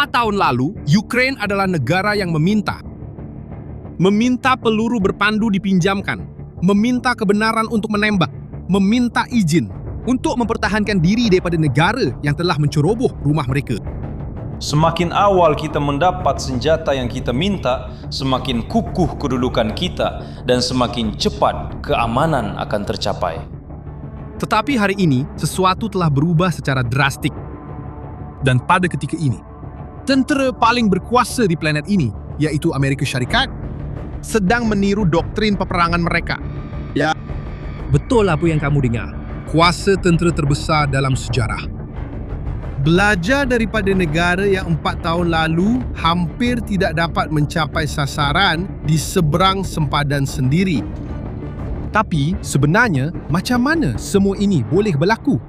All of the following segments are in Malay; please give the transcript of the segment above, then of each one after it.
tahun lalu, Ukraine adalah negara yang meminta peluru berpandu dipinjamkan, meminta kebenaran untuk menembak, meminta izin untuk mempertahankan diri daripada negara yang telah menceroboh rumah mereka. Semakin awal kita mendapat senjata yang kita minta, semakin kukuh kedudukan kita dan semakin cepat keamanan akan tercapai. Tetapi hari ini, sesuatu telah berubah secara drastik. Dan pada ketika ini, tentera paling berkuasa di planet ini, yaitu Amerika Syarikat, sedang meniru doktrin peperangan mereka. Ya, betul apa yang kamu dengar. Kuasa tentera terbesar dalam sejarah. Belajar daripada negara yang 4 tahun lalu hampir tidak dapat mencapai sasaran di seberang sempadan sendiri. Tapi sebenarnya, macam mana semua ini boleh berlaku?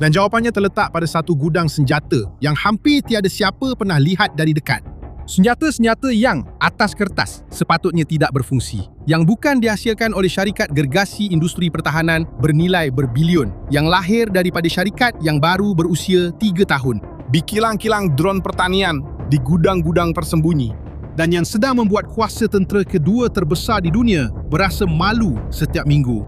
Dan jawapannya terletak pada satu gudang senjata yang hampir tiada siapa pernah lihat dari dekat. Senjata-senjata yang atas kertas sepatutnya tidak berfungsi, yang bukan dihasilkan oleh syarikat gergasi industri pertahanan bernilai berbilion, yang lahir daripada syarikat yang baru berusia 3 tahun, berkilang-kilang drone pertanian di gudang-gudang tersembunyi, dan yang sedang membuat kuasa tentera kedua terbesar di dunia berasa malu setiap minggu.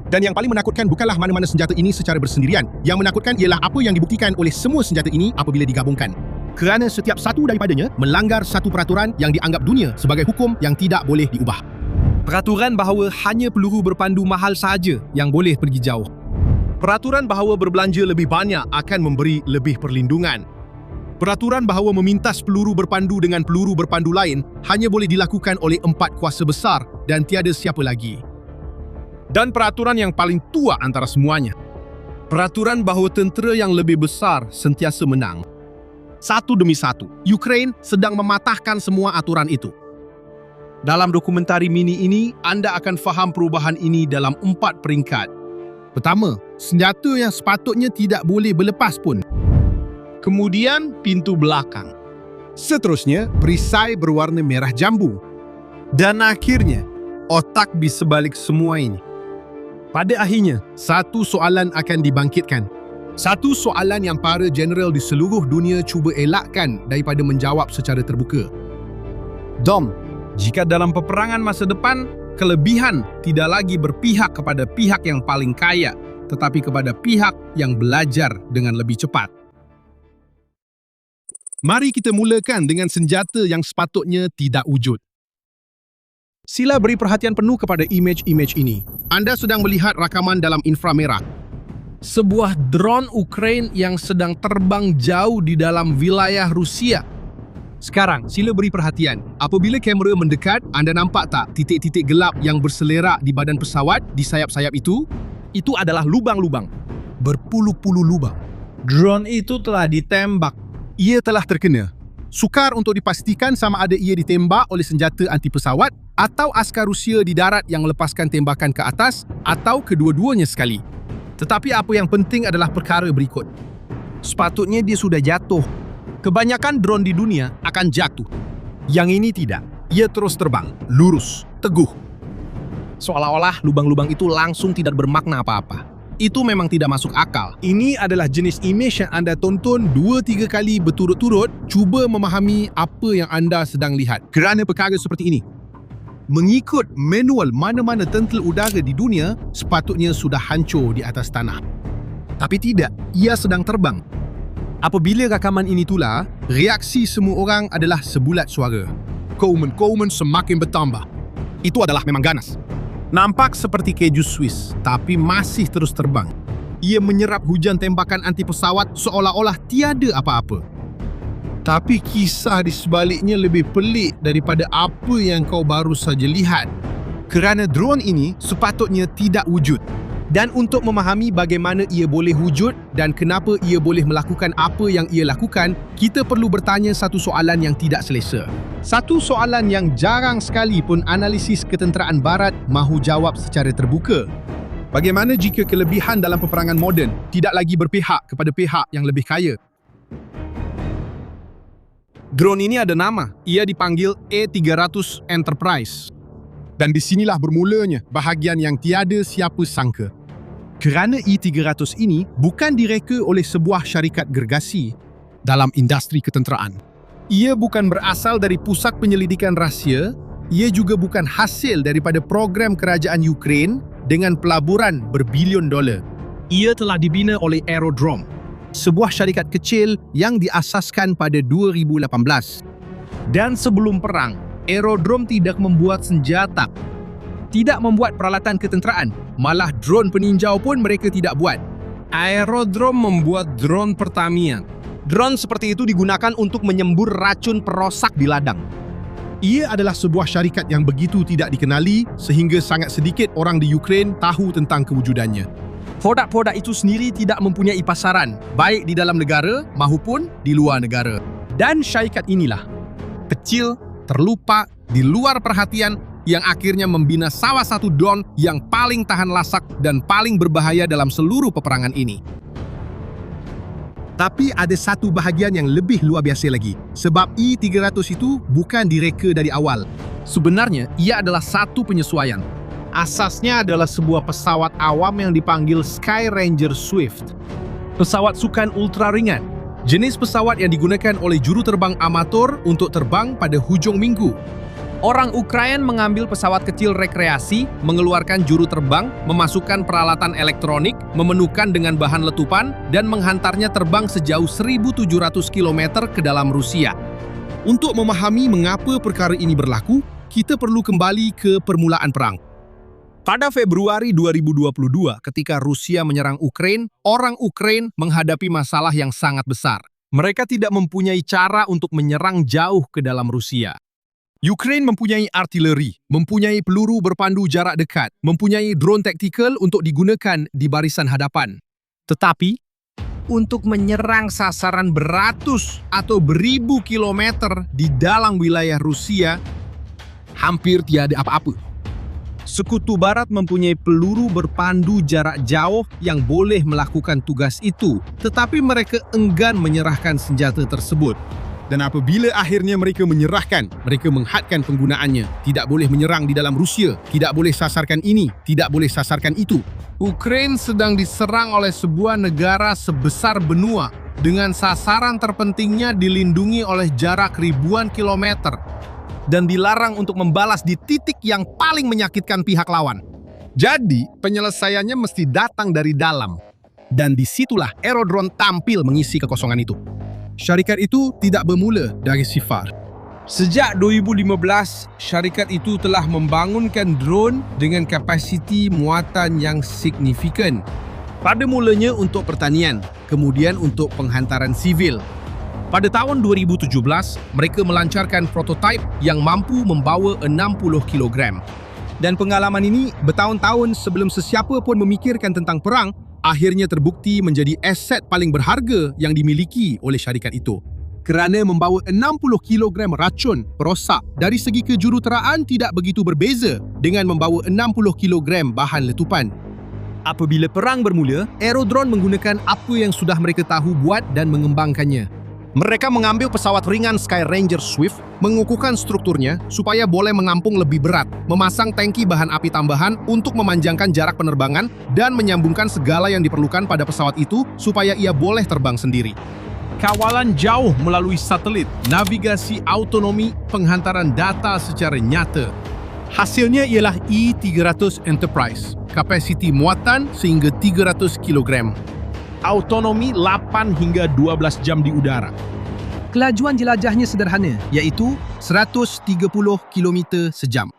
Dan yang paling menakutkan bukanlah mana-mana senjata ini secara bersendirian. Yang menakutkan ialah apa yang dibuktikan oleh semua senjata ini apabila digabungkan. Kerana setiap satu daripadanya melanggar satu peraturan yang dianggap dunia sebagai hukum yang tidak boleh diubah. Peraturan bahawa hanya peluru berpandu mahal sahaja yang boleh pergi jauh. Peraturan bahawa berbelanja lebih banyak akan memberi lebih perlindungan. Peraturan bahawa memintas peluru berpandu dengan peluru berpandu lain hanya boleh dilakukan oleh 4 kuasa besar dan tiada siapa lagi. Dan peraturan yang paling tua antara semuanya. Peraturan bahawa tentera yang lebih besar sentiasa menang. Satu demi satu, Ukraine sedang mematahkan semua aturan itu. Dalam dokumentari mini ini, anda akan faham perubahan ini dalam 4 peringkat. Pertama, senjata yang sepatutnya tidak boleh berlepas pun. Kemudian, pintu belakang. Seterusnya, perisai berwarna merah jambu. Dan akhirnya, otak di sebalik semua ini. Pada akhirnya, satu soalan akan dibangkitkan. Satu soalan yang para jeneral di seluruh dunia cuba elakkan daripada menjawab secara terbuka. Dom, jika dalam peperangan masa depan, kelebihan tidak lagi berpihak kepada pihak yang paling kaya, tetapi kepada pihak yang belajar dengan lebih cepat. Mari kita mulakan dengan senjata yang sepatutnya tidak wujud. Sila beri perhatian penuh kepada imej-imej ini. Anda sedang melihat rakaman dalam inframerah. Sebuah drone Ukraine yang sedang terbang jauh di dalam wilayah Rusia. Sekarang, sila beri perhatian. Apabila kamera mendekat, anda nampak tak titik-titik gelap yang berselerak di badan pesawat di sayap-sayap itu? Itu adalah lubang-lubang. Berpuluh-puluh lubang. Drone itu telah ditembak. Ia telah terkena. Sukar untuk dipastikan sama ada ia ditembak oleh senjata anti pesawat atau askar Rusia di darat yang melepaskan tembakan ke atas atau kedua-duanya sekali. Tetapi apa yang penting adalah perkara berikut. Sepatutnya dia sudah jatuh. Kebanyakan drone di dunia akan jatuh. Yang ini tidak. Ia terus terbang, lurus, teguh. Seolah-olah lubang-lubang itu langsung tidak bermakna apa-apa. Itu memang tidak masuk akal. Ini adalah jenis imej yang anda tonton 2-3 kali berturut-turut, cuba memahami apa yang anda sedang lihat. Kerana perkara seperti ini, mengikut manual mana-mana tentera udara di dunia, sepatutnya sudah hancur di atas tanah. Tapi tidak, ia sedang terbang. Apabila rakaman ini tular, reaksi semua orang adalah sebulat suara. Komen semakin bertambah. Itu adalah memang ganas. Nampak seperti keju Swiss, tapi masih terus terbang. Ia menyerap hujan tembakan anti pesawat seolah-olah tiada apa-apa. Tapi kisah di sebaliknya lebih pelik daripada apa yang kau baru saja lihat. Kerana drone ini sepatutnya tidak wujud. Dan untuk memahami bagaimana ia boleh wujud dan kenapa ia boleh melakukan apa yang ia lakukan, kita perlu bertanya satu soalan yang tidak selesa. Satu soalan yang jarang sekali pun analisis ketenteraan barat mahu jawab secara terbuka. Bagaimana jika kelebihan dalam peperangan moden tidak lagi berpihak kepada pihak yang lebih kaya? Drone ini ada nama. Ia dipanggil A300 Enterprise. Dan di sinilah bermulanya bahagian yang tiada siapa sangka. Kerana E300 ini bukan direka oleh sebuah syarikat gergasi, dalam industri ketenteraan. Ia bukan berasal dari pusat penyelidikan rahsia, ia juga bukan hasil daripada program kerajaan Ukraine dengan pelaburan berbilion dolar. Ia telah dibina oleh Aerodrome, sebuah syarikat kecil yang diasaskan pada 2018. Dan sebelum perang, Aerodrome tidak membuat senjata, tidak membuat peralatan ketenteraan, malah drone peninjau pun mereka tidak buat. Aerodrome membuat drone pertanian. Drone seperti itu digunakan untuk menyembur racun perosak di ladang. Ia adalah sebuah syarikat yang begitu tidak dikenali sehingga sangat sedikit orang di Ukraine tahu tentang kewujudannya. Produk-produk itu sendiri tidak mempunyai pasaran, baik di dalam negara maupun di luar negara. Dan syarikat inilah, kecil, terlupa, di luar perhatian, yang akhirnya membina salah satu drone yang paling tahan lasak dan paling berbahaya dalam seluruh peperangan ini. Tapi ada satu bahagian yang lebih luar biasa lagi, sebab I-300 itu bukan direka dari awal. Sebenarnya, ia adalah satu penyesuaian. Asasnya adalah sebuah pesawat awam yang dipanggil Sky Ranger Swift. Pesawat sukan ultra ringan, jenis pesawat yang digunakan oleh juru terbang amatur untuk terbang pada hujung minggu. Orang Ukraina mengambil pesawat kecil rekreasi, mengeluarkan juru terbang, memasukkan peralatan elektronik, memenuhkan dengan bahan letupan, dan menghantarnya terbang sejauh 1.700 km ke dalam Rusia. Untuk memahami mengapa perkara ini berlaku, kita perlu kembali ke permulaan perang. Pada Februari 2022, ketika Rusia menyerang Ukraina, orang Ukraina menghadapi masalah yang sangat besar. Mereka tidak mempunyai cara untuk menyerang jauh ke dalam Rusia. Ukraina mempunyai artileri, mempunyai peluru berpandu jarak dekat, mempunyai drone taktikal untuk digunakan di barisan hadapan. Tetapi, untuk menyerang sasaran beratus atau beribu kilometer di dalam wilayah Rusia, hampir tiada apa-apa. Sekutu Barat mempunyai peluru berpandu jarak jauh yang boleh melakukan tugas itu, tetapi mereka enggan menyerahkan senjata tersebut. Dan apabila akhirnya mereka menyerahkan, mereka menghadkan penggunaannya. Tidak boleh menyerang di dalam Rusia, tidak boleh sasarkan ini, tidak boleh sasarkan itu. Ukraina sedang diserang oleh sebuah negara sebesar benua dengan sasaran terpentingnya dilindungi oleh jarak ribuan kilometer dan dilarang untuk membalas di titik yang paling menyakitkan pihak lawan. Jadi, penyelesaiannya mesti datang dari dalam. Dan disitulah Aerodrome tampil mengisi kekosongan itu. Syarikat itu tidak bermula dari sifar. Sejak 2015, syarikat itu telah membangunkan drone dengan kapasiti muatan yang signifikan. Pada mulanya untuk pertanian, kemudian untuk penghantaran sivil. Pada tahun 2017, mereka melancarkan prototipe yang mampu membawa 60 kg. Dan pengalaman ini bertahun-tahun sebelum sesiapa pun memikirkan tentang perang, akhirnya terbukti menjadi aset paling berharga yang dimiliki oleh syarikat itu. Kerana membawa 60 kg racun perosak dari segi kejuruteraan tidak begitu berbeza dengan membawa 60 kg bahan letupan. Apabila perang bermula, Aerodrome menggunakan apa yang sudah mereka tahu buat dan mengembangkannya. Mereka mengambil pesawat ringan Sky Ranger Swift, mengukuhkan strukturnya supaya boleh mengampung lebih berat, memasang tangki bahan api tambahan untuk memanjangkan jarak penerbangan, dan menyambungkan segala yang diperlukan pada pesawat itu supaya ia boleh terbang sendiri. Kawalan jauh melalui satelit, navigasi autonomi, penghantaran data secara nyata. Hasilnya ialah I-300 Enterprise, kapasiti muatan sehingga 300 kg. Autonomi 8 hingga 12 jam di udara. Kelajuan jelajahnya sederhana, iaitu 130 km sejam.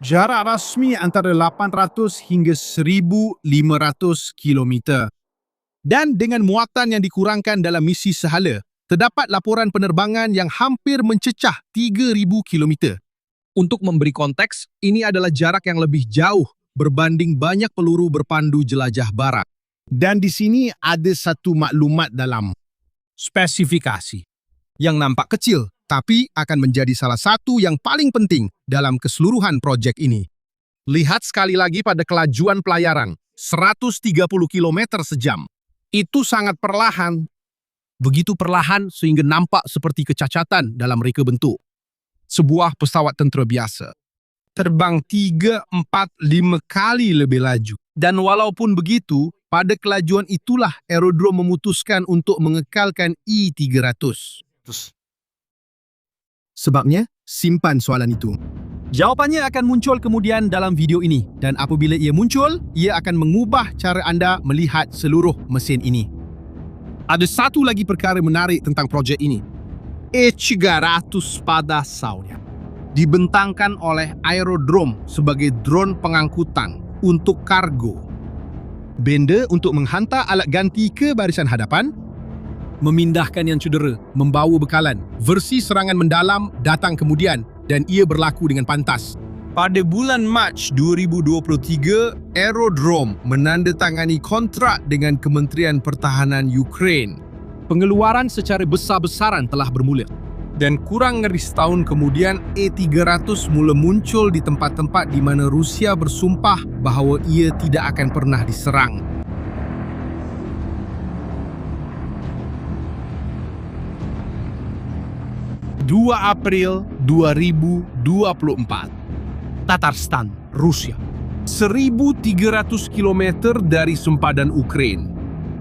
Jarak rasmi antara 800 hingga 1.500 km. Dan dengan muatan yang dikurangkan dalam misi sehala, terdapat laporan penerbangan yang hampir mencecah 3.000 km. Untuk memberi konteks, ini adalah jarak yang lebih jauh berbanding banyak peluru berpandu jelajah barat. Dan di sini ada satu maklumat dalam spesifikasi yang nampak kecil, tapi akan menjadi salah satu yang paling penting dalam keseluruhan projek ini. Lihat sekali lagi pada kelajuan pelayaran, 130 km sejam. Itu sangat perlahan. Begitu perlahan sehingga nampak seperti kecacatan dalam reka bentuk. Sebuah pesawat tentera biasa. Terbang 3, 4, 5 kali lebih laju. Dan walaupun begitu, Pada kelajuan itulah Aerodrome memutuskan untuk mengekalkan I-300. Sebabnya, simpan soalan itu. Jawapannya akan muncul kemudian dalam video ini, dan apabila ia muncul, ia akan mengubah cara anda melihat seluruh mesin ini. Ada satu lagi perkara menarik tentang projek ini. E-300 pada asalnya dibentangkan oleh Aerodrome sebagai drone pengangkutan untuk kargo. Benda untuk menghantar alat ganti ke barisan hadapan, memindahkan yang cedera, membawa bekalan. Versi serangan mendalam datang kemudian dan ia berlaku dengan pantas. Pada bulan Mac 2023, Aerodrome menandatangani kontrak dengan Kementerian Pertahanan Ukraine. Pengeluaran secara besar-besaran telah bermula. Dan kurang dari setahun kemudian, E-300 mula muncul di tempat-tempat di mana Rusia bersumpah bahawa ia tidak akan pernah diserang. April 2024, Tatarstan, Rusia, 1.300 km dari sempadan Ukraine.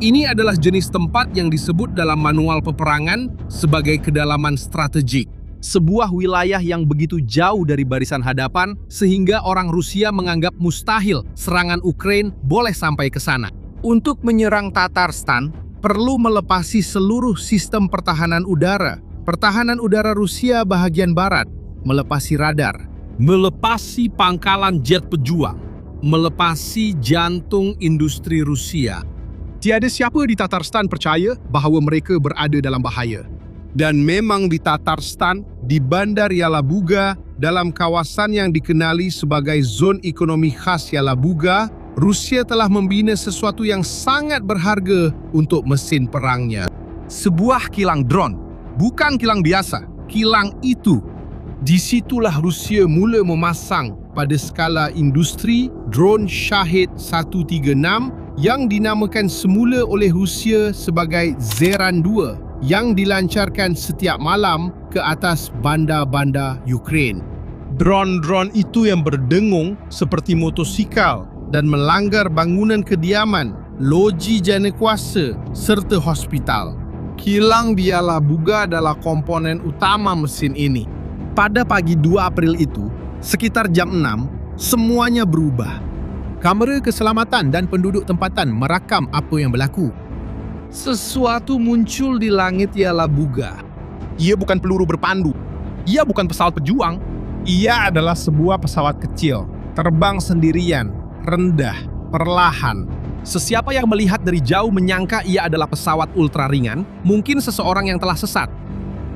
Ini adalah jenis tempat yang disebut dalam manual peperangan sebagai kedalaman strategik. Sebuah wilayah yang begitu jauh dari barisan hadapan sehingga orang Rusia menganggap mustahil serangan Ukraine boleh sampai ke sana. Untuk menyerang Tatarstan, perlu melepasi seluruh sistem pertahanan udara. Pertahanan udara Rusia bahagian barat, melepasi radar, melepasi pangkalan jet pejuang, melepasi jantung industri Rusia. Tiada siapa di Tatarstan percaya bahawa mereka berada dalam bahaya. Dan memang di Tatarstan, di Bandar Yalabuga, dalam kawasan yang dikenali sebagai Zon Ekonomi Khas Yalabuga, Rusia telah membina sesuatu yang sangat berharga untuk mesin perangnya. Sebuah kilang drone, bukan kilang biasa, kilang itu. Disitulah Rusia mula memasang pada skala industri drone Shahed 136 yang dinamakan semula oleh Rusia sebagai Zeran 2 yang dilancarkan setiap malam ke atas bandar-bandar Ukraine. Drone-drone itu yang berdengung seperti motosikal dan melanggar bangunan kediaman, loji janekuasa serta hospital. Kilang di Yalabuga adalah komponen utama mesin ini. Pada pagi 2 April itu, sekitar jam 6, semuanya berubah. Kamera keselamatan dan penduduk tempatan merakam apa yang berlaku. Sesuatu muncul di langit Yalabuga. Ia bukan peluru berpandu. Ia bukan pesawat pejuang. Ia adalah sebuah pesawat kecil, terbang sendirian, rendah, perlahan. Sesiapa yang melihat dari jauh menyangka ia adalah pesawat ultra ringan, mungkin seseorang yang telah sesat.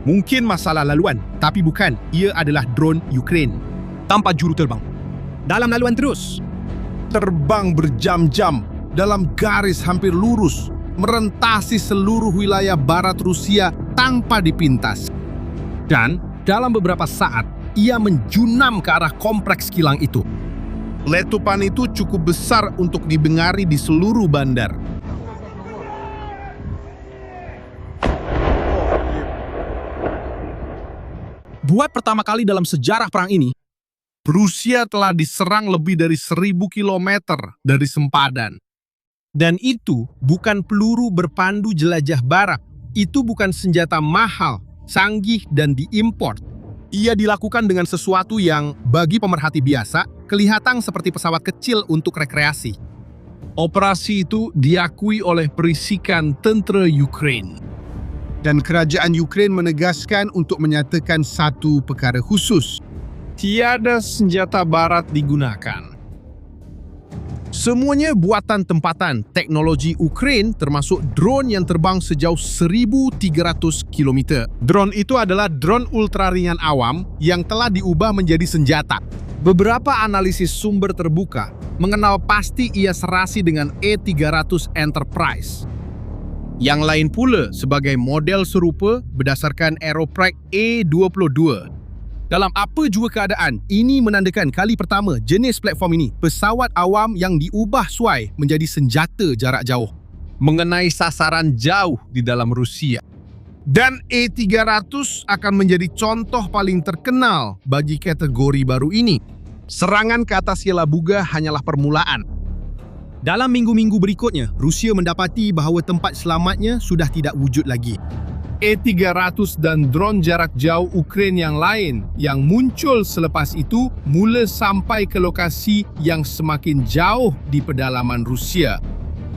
Mungkin masalah laluan, tapi bukan. Ia adalah drone Ukraine, tanpa juru terbang. Dalam laluan terus. Terbang berjam-jam dalam garis hampir lurus, merentasi seluruh wilayah barat Rusia tanpa dipintas. Dan dalam beberapa saat, ia menjunam ke arah kompleks kilang itu. Letupan itu cukup besar untuk didengari di seluruh bandar. Buat pertama kali dalam sejarah perang ini, Rusia telah diserang lebih dari 1.000 kilometer dari sempadan. Dan itu bukan peluru berpandu jelajah barat. Itu bukan senjata mahal, canggih, dan diimport. Ia dilakukan dengan sesuatu yang, bagi pemerhati biasa, kelihatan seperti pesawat kecil untuk rekreasi. Operasi itu diakui oleh perisikan tentera Ukraine. Dan kerajaan Ukraine menegaskan untuk menyatakan satu perkara khusus. Tiada senjata barat digunakan. Semuanya buatan tempatan teknologi Ukraine termasuk drone yang terbang sejauh 1.300 km. Drone itu adalah drone ultra ringan awam yang telah diubah menjadi senjata. Beberapa analisis sumber terbuka mengenal pasti ia serasi dengan E-300 Enterprise. Yang lain pula sebagai model serupa berdasarkan Aeroprac E-22. Dalam apa jua keadaan, ini menandakan kali pertama jenis platform ini, pesawat awam yang diubah suai menjadi senjata jarak jauh, mengenai sasaran jauh di dalam Rusia. Dan E-300 akan menjadi contoh paling terkenal bagi kategori baru ini. Serangan ke atas Yalabuga hanyalah permulaan. Dalam minggu-minggu berikutnya, Rusia mendapati bahawa tempat selamatnya sudah tidak wujud lagi. A-300 dan dron jarak jauh Ukraine yang lain yang muncul selepas itu mula sampai ke lokasi yang semakin jauh di pedalaman Rusia.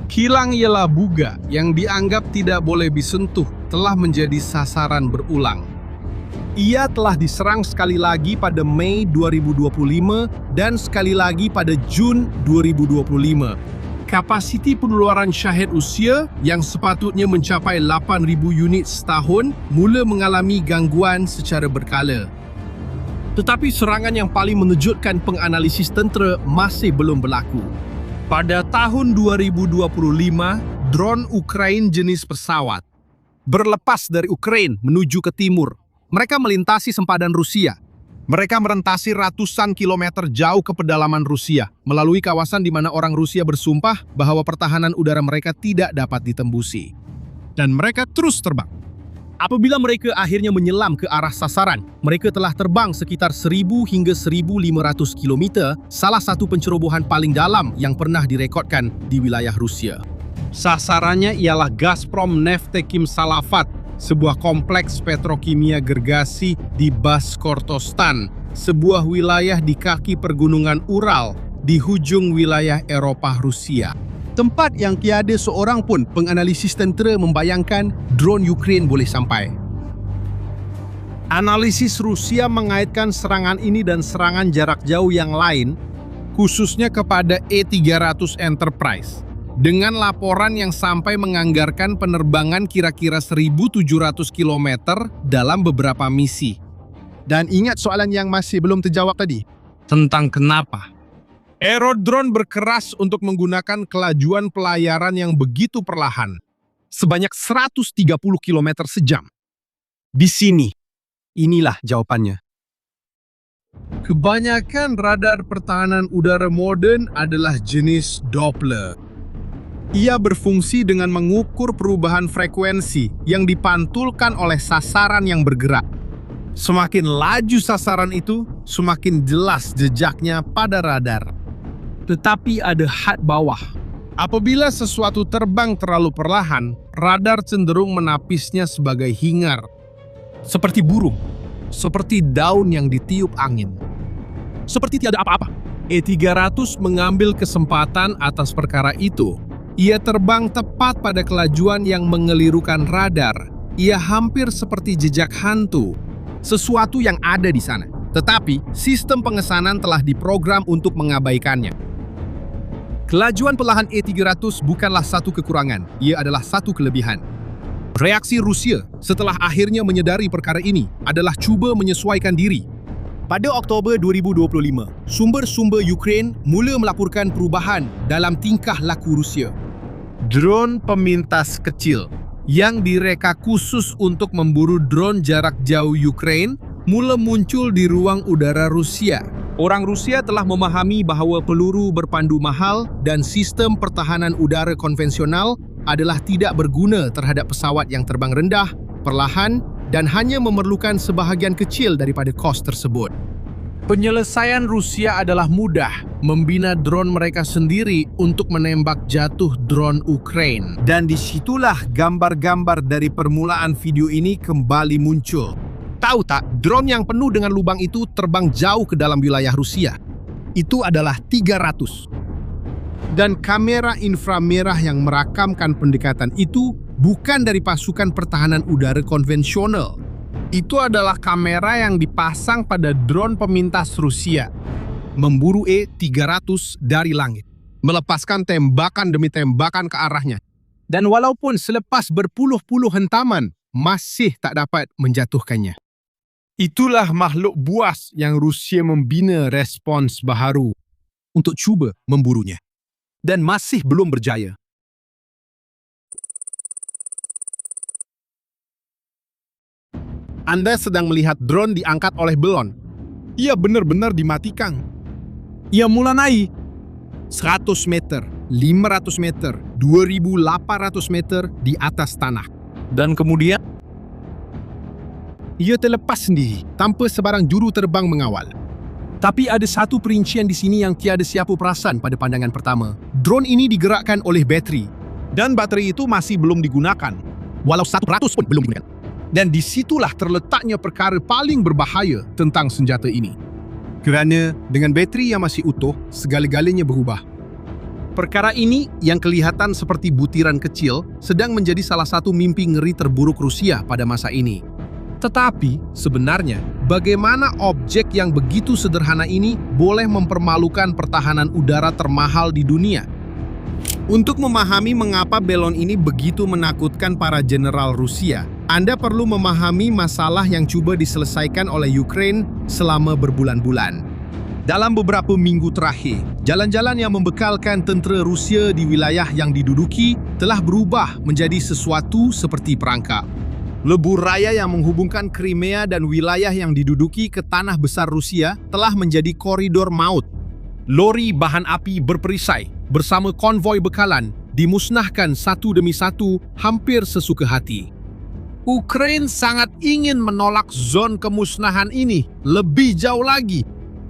Kilang ialah Buga yang dianggap tidak boleh disentuh telah menjadi sasaran berulang. Ia telah diserang sekali lagi pada Mei 2025 dan sekali lagi pada Jun 2025. Kapasiti pengeluaran syahid Rusia yang sepatutnya mencapai 8,000 unit setahun mula mengalami gangguan secara berkala. Tetapi serangan yang paling mengejutkan penganalisis tentera masih belum berlaku. Pada tahun 2025, dron Ukraine jenis pesawat berlepas dari Ukraine menuju ke timur. Mereka melintasi sempadan Rusia. Mereka merentasi ratusan kilometer jauh ke pedalaman Rusia, melalui kawasan di mana orang Rusia bersumpah bahwa pertahanan udara mereka tidak dapat ditembusi. Dan mereka terus terbang. Apabila mereka akhirnya menyelam ke arah sasaran, mereka telah terbang sekitar 1,000 hingga 1,500 kilometer, salah satu pencerobohan paling dalam yang pernah direkodkan di wilayah Rusia. Sasarannya ialah Gazprom Neftekhim Salafat, sebuah kompleks petrokimia gergasi di Bashkortostan, sebuah wilayah di kaki pergunungan Ural di hujung wilayah Eropah Rusia. Tempat yang tiada seorang pun penganalisis tentera membayangkan drone Ukraine boleh sampai. Analisis Rusia mengaitkan serangan ini dan serangan jarak jauh yang lain, khususnya kepada A-300 Enterprise, dengan laporan yang sampai menganggarkan penerbangan kira-kira 1.700 km dalam beberapa misi. Dan ingat soalan yang masih belum terjawab tadi, tentang kenapa Aerodrone berkeras untuk menggunakan kelajuan pelayaran yang begitu perlahan, sebanyak 130 km sejam. Di sini, inilah jawabannya. Kebanyakan radar pertahanan udara modern adalah jenis Doppler. Ia berfungsi dengan mengukur perubahan frekuensi yang dipantulkan oleh sasaran yang bergerak. Semakin laju sasaran itu, semakin jelas jejaknya pada radar. Tetapi ada had bawah. Apabila sesuatu terbang terlalu perlahan, radar cenderung menapisnya sebagai hingar. Seperti burung, seperti daun yang ditiup angin. Seperti tiada apa-apa. A-300 mengambil kesempatan atas perkara itu. Ia terbang tepat pada kelajuan yang mengelirukan radar. Ia hampir seperti jejak hantu. Sesuatu yang ada di sana. Tetapi, sistem pengesanan telah diprogram untuk mengabaikannya. Kelajuan perlahan A-300 bukanlah satu kekurangan, ia adalah satu kelebihan. Reaksi Rusia setelah akhirnya menyedari perkara ini adalah cuba menyesuaikan diri. Pada Oktober 2025, sumber-sumber Ukraine mula melaporkan perubahan dalam tingkah laku Rusia. Drone pemintas kecil yang direka khusus untuk memburu drone jarak jauh Ukraine mula muncul di ruang udara Rusia. Orang Rusia telah memahami bahawa peluru berpandu mahal dan sistem pertahanan udara konvensional adalah tidak berguna terhadap pesawat yang terbang rendah, perlahan dan hanya memerlukan sebahagian kecil daripada kos tersebut. Penyelesaian Rusia adalah mudah, membina drone mereka sendiri untuk menembak jatuh drone Ukraine. Dan disitulah gambar-gambar dari permulaan video ini kembali muncul. Tahu tak, drone yang penuh dengan lubang itu terbang jauh ke dalam wilayah Rusia. Itu adalah 300. Dan kamera inframerah yang merakamkan pendekatan itu bukan dari pasukan pertahanan udara konvensional. Itu adalah kamera yang dipasang pada drone pemintas Rusia. Memburu A-300 dari langit. Melepaskan tembakan demi tembakan ke arahnya. Dan walaupun selepas berpuluh-puluh hentaman, masih tak dapat menjatuhkannya. Itulah makhluk buas yang Rusia membina respons baharu untuk cuba memburunya. Dan masih belum berjaya. Anda sedang melihat drone diangkat oleh belon. Ia benar-benar dimatikan. Ia mula naik 100 meter, 500 meter, 2.800 meter di atas tanah. Dan kemudian ia terlepas sendiri tanpa sebarang juru terbang mengawal. Tapi ada satu perincian di sini yang tiada siapa perasan pada pandangan pertama. Drone ini digerakkan oleh bateri. Dan bateri itu masih belum digunakan. Walau 1% pun belum digunakan. Dan disitulah terletaknya perkara paling berbahaya tentang senjata ini. Kerana dengan bateri yang masih utuh, segala-galanya berubah. Perkara ini yang kelihatan seperti butiran kecil sedang menjadi salah satu mimpi ngeri terburuk Rusia pada masa ini. Tetapi sebenarnya, bagaimana objek yang begitu sederhana ini boleh mempermalukan pertahanan udara termahal di dunia? Untuk memahami mengapa balon ini begitu menakutkan para jenderal Rusia, Anda perlu memahami masalah yang coba diselesaikan oleh Ukraine selama berbulan-bulan. Dalam beberapa minggu terakhir, jalan-jalan yang membekalkan tentera Rusia di wilayah yang diduduki telah berubah menjadi sesuatu seperti perangkap. Lebur raya yang menghubungkan Crimea dan wilayah yang diduduki ke tanah besar Rusia telah menjadi koridor maut. Lori bahan api berperisai bersama konvoi bekalan dimusnahkan satu demi satu hampir sesuka hati. Ukraine sangat ingin menolak zon kemusnahan ini lebih jauh lagi.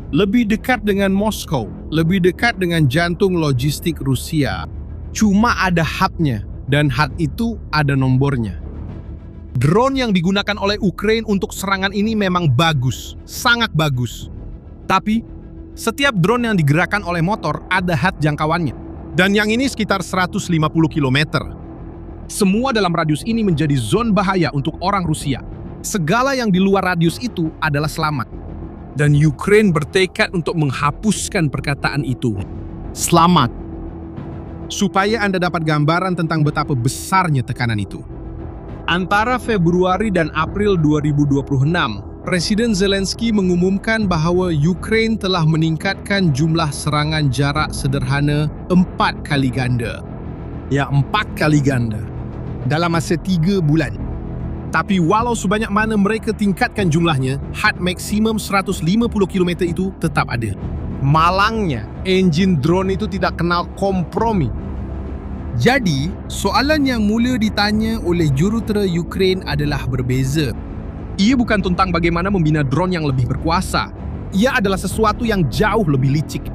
Lebih dekat dengan Moskow, lebih dekat dengan jantung logistik Rusia. Cuma ada hadnya, dan had itu ada nombornya. Drone yang digunakan oleh Ukraine untuk serangan ini memang bagus, sangat bagus. Tapi, setiap drone yang digerakkan oleh motor ada had jangkauannya. Dan yang ini sekitar 150 km. Semua dalam radius ini menjadi zon bahaya untuk orang Rusia. Segala yang di luar radius itu adalah selamat. Dan Ukraine bertekad untuk menghapuskan perkataan itu. Selamat. Supaya Anda dapat gambaran tentang betapa besarnya tekanan itu. Antara Februari dan April 2026, Presiden Zelensky mengumumkan bahawa Ukraine telah meningkatkan jumlah serangan jarak sederhana 4 kali ganda. Ya, 4 kali ganda. Dalam masa 3 bulan. Tapi walau sebanyak mana mereka tingkatkan jumlahnya, had maksimum 150 km itu tetap ada. Malangnya, enjin drone itu tidak kenal kompromi. Jadi, soalan yang mula ditanya oleh jurutera Ukraine adalah berbeza. Ia bukan tentang bagaimana membina drone yang lebih berkuasa. Ia adalah sesuatu yang jauh lebih licik.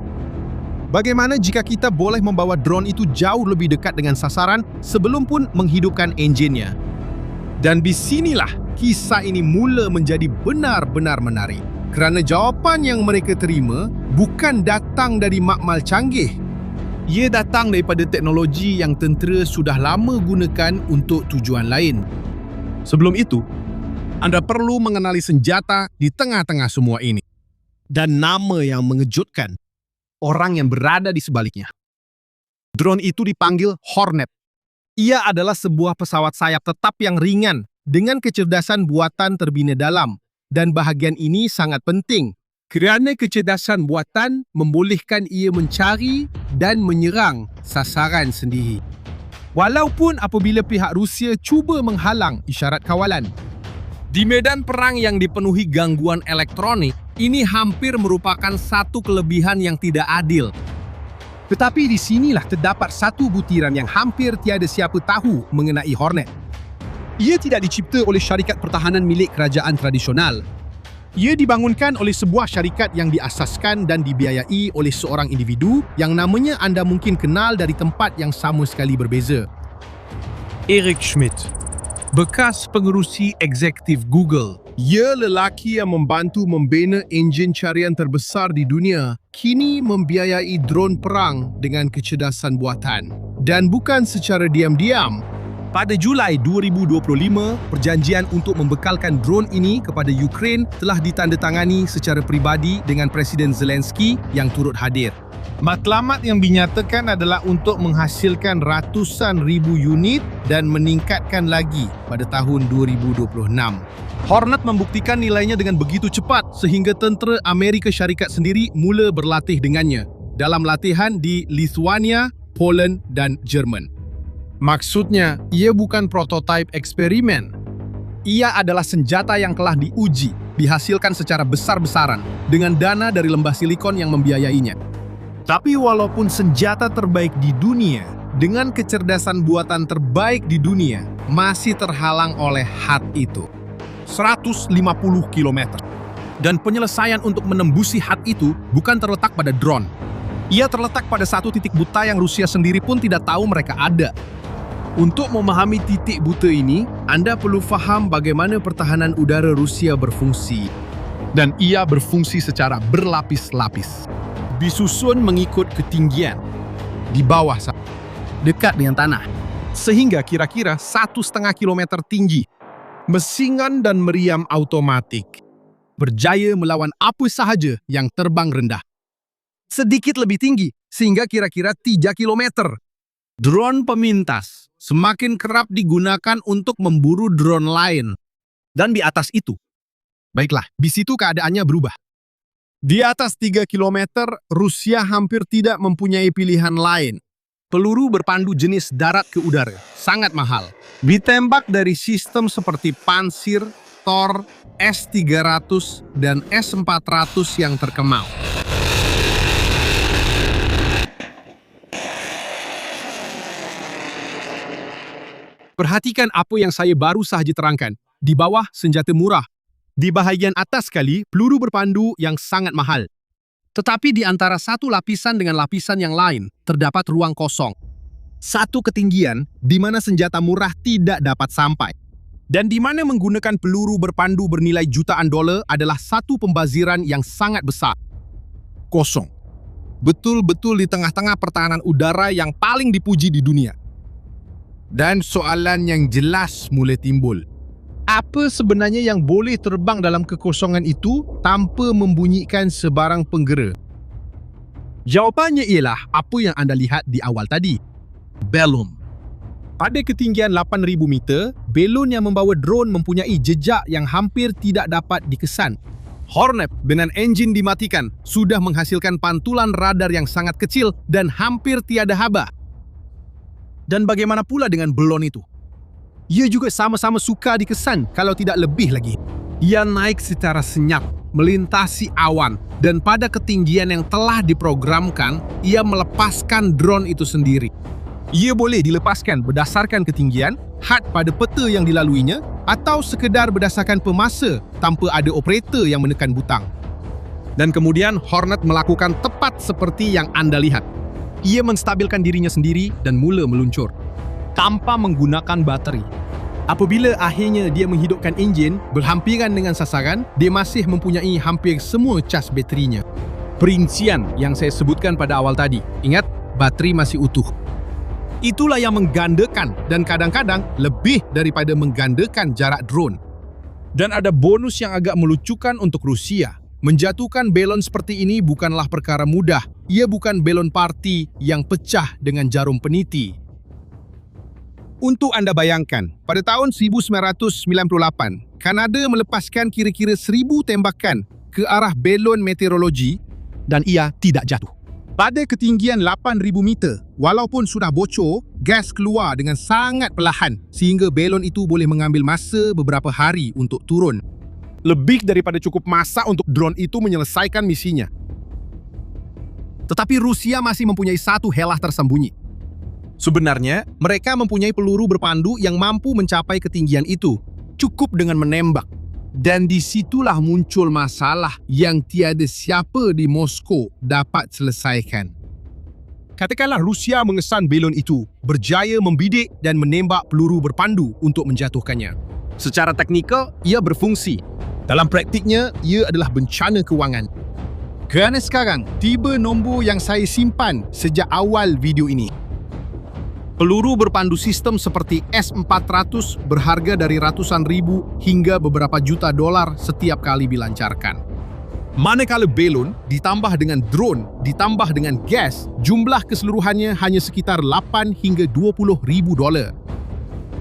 Bagaimana jika kita boleh membawa drone itu jauh lebih dekat dengan sasaran sebelum pun menghidupkan enjinnya? Dan di sinilah kisah ini mula menjadi benar-benar menarik. Kerana jawapan yang mereka terima bukan datang dari makmal canggih. Ia datang daripada teknologi yang tentera sudah lama gunakan untuk tujuan lain. Sebelum itu, Anda perlu mengenali senjata di tengah-tengah semua ini. Dan nama yang mengejutkan, orang yang berada di sebaliknya. Drone itu dipanggil Hornet. Ia adalah sebuah pesawat sayap tetap yang ringan dengan kecerdasan buatan terbina dalam. Dan bahagian ini sangat penting. Kerana kecerdasan buatan membolehkan ia mencari dan menyerang sasaran sendiri. Walaupun apabila pihak Rusia cuba menghalang isyarat kawalan. Di medan perang yang dipenuhi gangguan elektronik, ini hampir merupakan satu kelebihan yang tidak adil. Tetapi di sinilah terdapat satu butiran yang hampir tiada siapa tahu mengenai Hornet. Ia tidak dicipta oleh syarikat pertahanan milik kerajaan tradisional. Ia dibangunkan oleh sebuah syarikat yang diasaskan dan dibiayai oleh seorang individu yang namanya anda mungkin kenal dari tempat yang sama sekali berbeza. Eric Schmidt, bekas pengerusi eksekutif Google. Ia lelaki yang membantu membina enjin carian terbesar di dunia, kini membiayai drone perang dengan kecerdasan buatan. Dan bukan secara diam-diam. Pada Julai 2025, perjanjian untuk membekalkan drone ini kepada Ukraine telah ditandatangani secara peribadi dengan Presiden Zelensky yang turut hadir. Matlamat yang dinyatakan adalah untuk menghasilkan ratusan ribu unit dan meningkatkan lagi pada tahun 2026. Hornet membuktikan nilainya dengan begitu cepat sehingga tentera Amerika Syarikat sendiri mula berlatih dengannya dalam latihan di Lithuania, Poland dan Jerman. Maksudnya, ia bukan prototipe eksperimen. Ia adalah senjata yang telah diuji, dihasilkan secara besar-besaran dengan dana dari lembah silikon yang membiayainya. Tapi walaupun senjata terbaik di dunia, dengan kecerdasan buatan terbaik di dunia, masih terhalang oleh had itu. 150 km. Dan penyelesaian untuk menembusi had itu bukan terletak pada drone. Ia terletak pada satu titik buta yang Rusia sendiri pun tidak tahu mereka ada. Untuk memahami titik buta ini, Anda perlu faham bagaimana pertahanan udara Rusia berfungsi. Dan ia berfungsi secara berlapis-lapis. Disusun mengikut ketinggian. Di bawah, dekat dengan tanah. Sehingga kira-kira 1,5 kilometer tinggi. Mesingan dan meriam automatik. Berjaya melawan apa sahaja yang terbang rendah. Sedikit lebih tinggi, sehingga kira-kira 3 kilometer. Drone pemintas semakin kerap digunakan untuk memburu drone lain. Dan di atas itu, baiklah, di situ keadaannya berubah. Di atas 3 kilometer, Rusia hampir tidak mempunyai pilihan lain. Peluru berpandu jenis darat ke udara, sangat mahal. Ditembak dari sistem seperti Pansir, Tor, S-300, dan S-400 yang terkemau. Perhatikan apa yang saya baru sahaja terangkan. Di bawah, senjata murah. Di bahagian atas sekali, peluru berpandu yang sangat mahal. Tetapi di antara satu lapisan dengan lapisan yang lain, terdapat ruang kosong. Satu ketinggian di mana senjata murah tidak dapat sampai. Dan di mana menggunakan peluru berpandu bernilai jutaan dolar adalah satu pembaziran yang sangat besar. Kosong. Betul-betul di tengah-tengah pertahanan udara yang paling dipuji di dunia. Dan soalan yang jelas mulai timbul. Apa sebenarnya yang boleh terbang dalam kekosongan itu tanpa membunyikan sebarang penggera? Jawapannya ialah apa yang anda lihat di awal tadi. Belon. Pada ketinggian 8,000 meter, belon yang membawa drone mempunyai jejak yang hampir tidak dapat dikesan. Hornet dengan enjin dimatikan sudah menghasilkan pantulan radar yang sangat kecil dan hampir tiada haba. Dan bagaimana pula dengan belon itu? Ia juga sama-sama suka dikesan, kalau tidak lebih lagi. Ia naik secara senyap, melintasi awan, dan pada ketinggian yang telah diprogramkan, ia melepaskan drone itu sendiri. Ia boleh dilepaskan berdasarkan ketinggian, had pada peta yang dilaluinya, atau sekedar berdasarkan pemasa tanpa ada operator yang menekan butang. Dan kemudian Hornet melakukan tepat seperti yang anda lihat. Ia menstabilkan dirinya sendiri dan mula meluncur. Tanpa menggunakan bateri. Apabila akhirnya dia menghidupkan enjin berhampiran dengan sasaran, dia masih mempunyai hampir semua cas baterinya. Perincian yang saya sebutkan pada awal tadi. Ingat, bateri masih utuh. Itulah yang menggandakan dan kadang-kadang lebih daripada menggandakan jarak drone. Dan ada bonus yang agak melucukan untuk Rusia. Menjatuhkan belon seperti ini bukanlah perkara mudah. Ia bukan belon parti yang pecah dengan jarum peniti. Untuk anda bayangkan, pada tahun 1998, Kanada melepaskan kira-kira 1,000 tembakan ke arah belon meteorologi dan ia tidak jatuh. Pada ketinggian 8,000 meter, walaupun sudah bocor, gas keluar dengan sangat perlahan sehingga belon itu boleh mengambil masa beberapa hari untuk turun. Lebih daripada cukup masa untuk drone itu menyelesaikan misinya. Tetapi Rusia masih mempunyai satu helah tersembunyi. Sebenarnya, mereka mempunyai peluru berpandu yang mampu mencapai ketinggian itu, cukup dengan menembak. Dan disitulah muncul masalah yang tiada siapa di Moskow dapat selesaikan. Katakanlah Rusia mengesan belon itu, berjaya membidik dan menembak peluru berpandu untuk menjatuhkannya. Secara teknikal, ia berfungsi. Dalam praktiknya, ia adalah bencana kewangan. Kerana sekarang, tiba nombor yang saya simpan sejak awal video ini. Peluru berpandu sistem seperti S-400 berharga dari ratusan ribu hingga beberapa juta dolar setiap kali dilancarkan. Manakala belon ditambah dengan drone, ditambah dengan gas, jumlah keseluruhannya hanya sekitar 8 hingga 20 ribu dolar.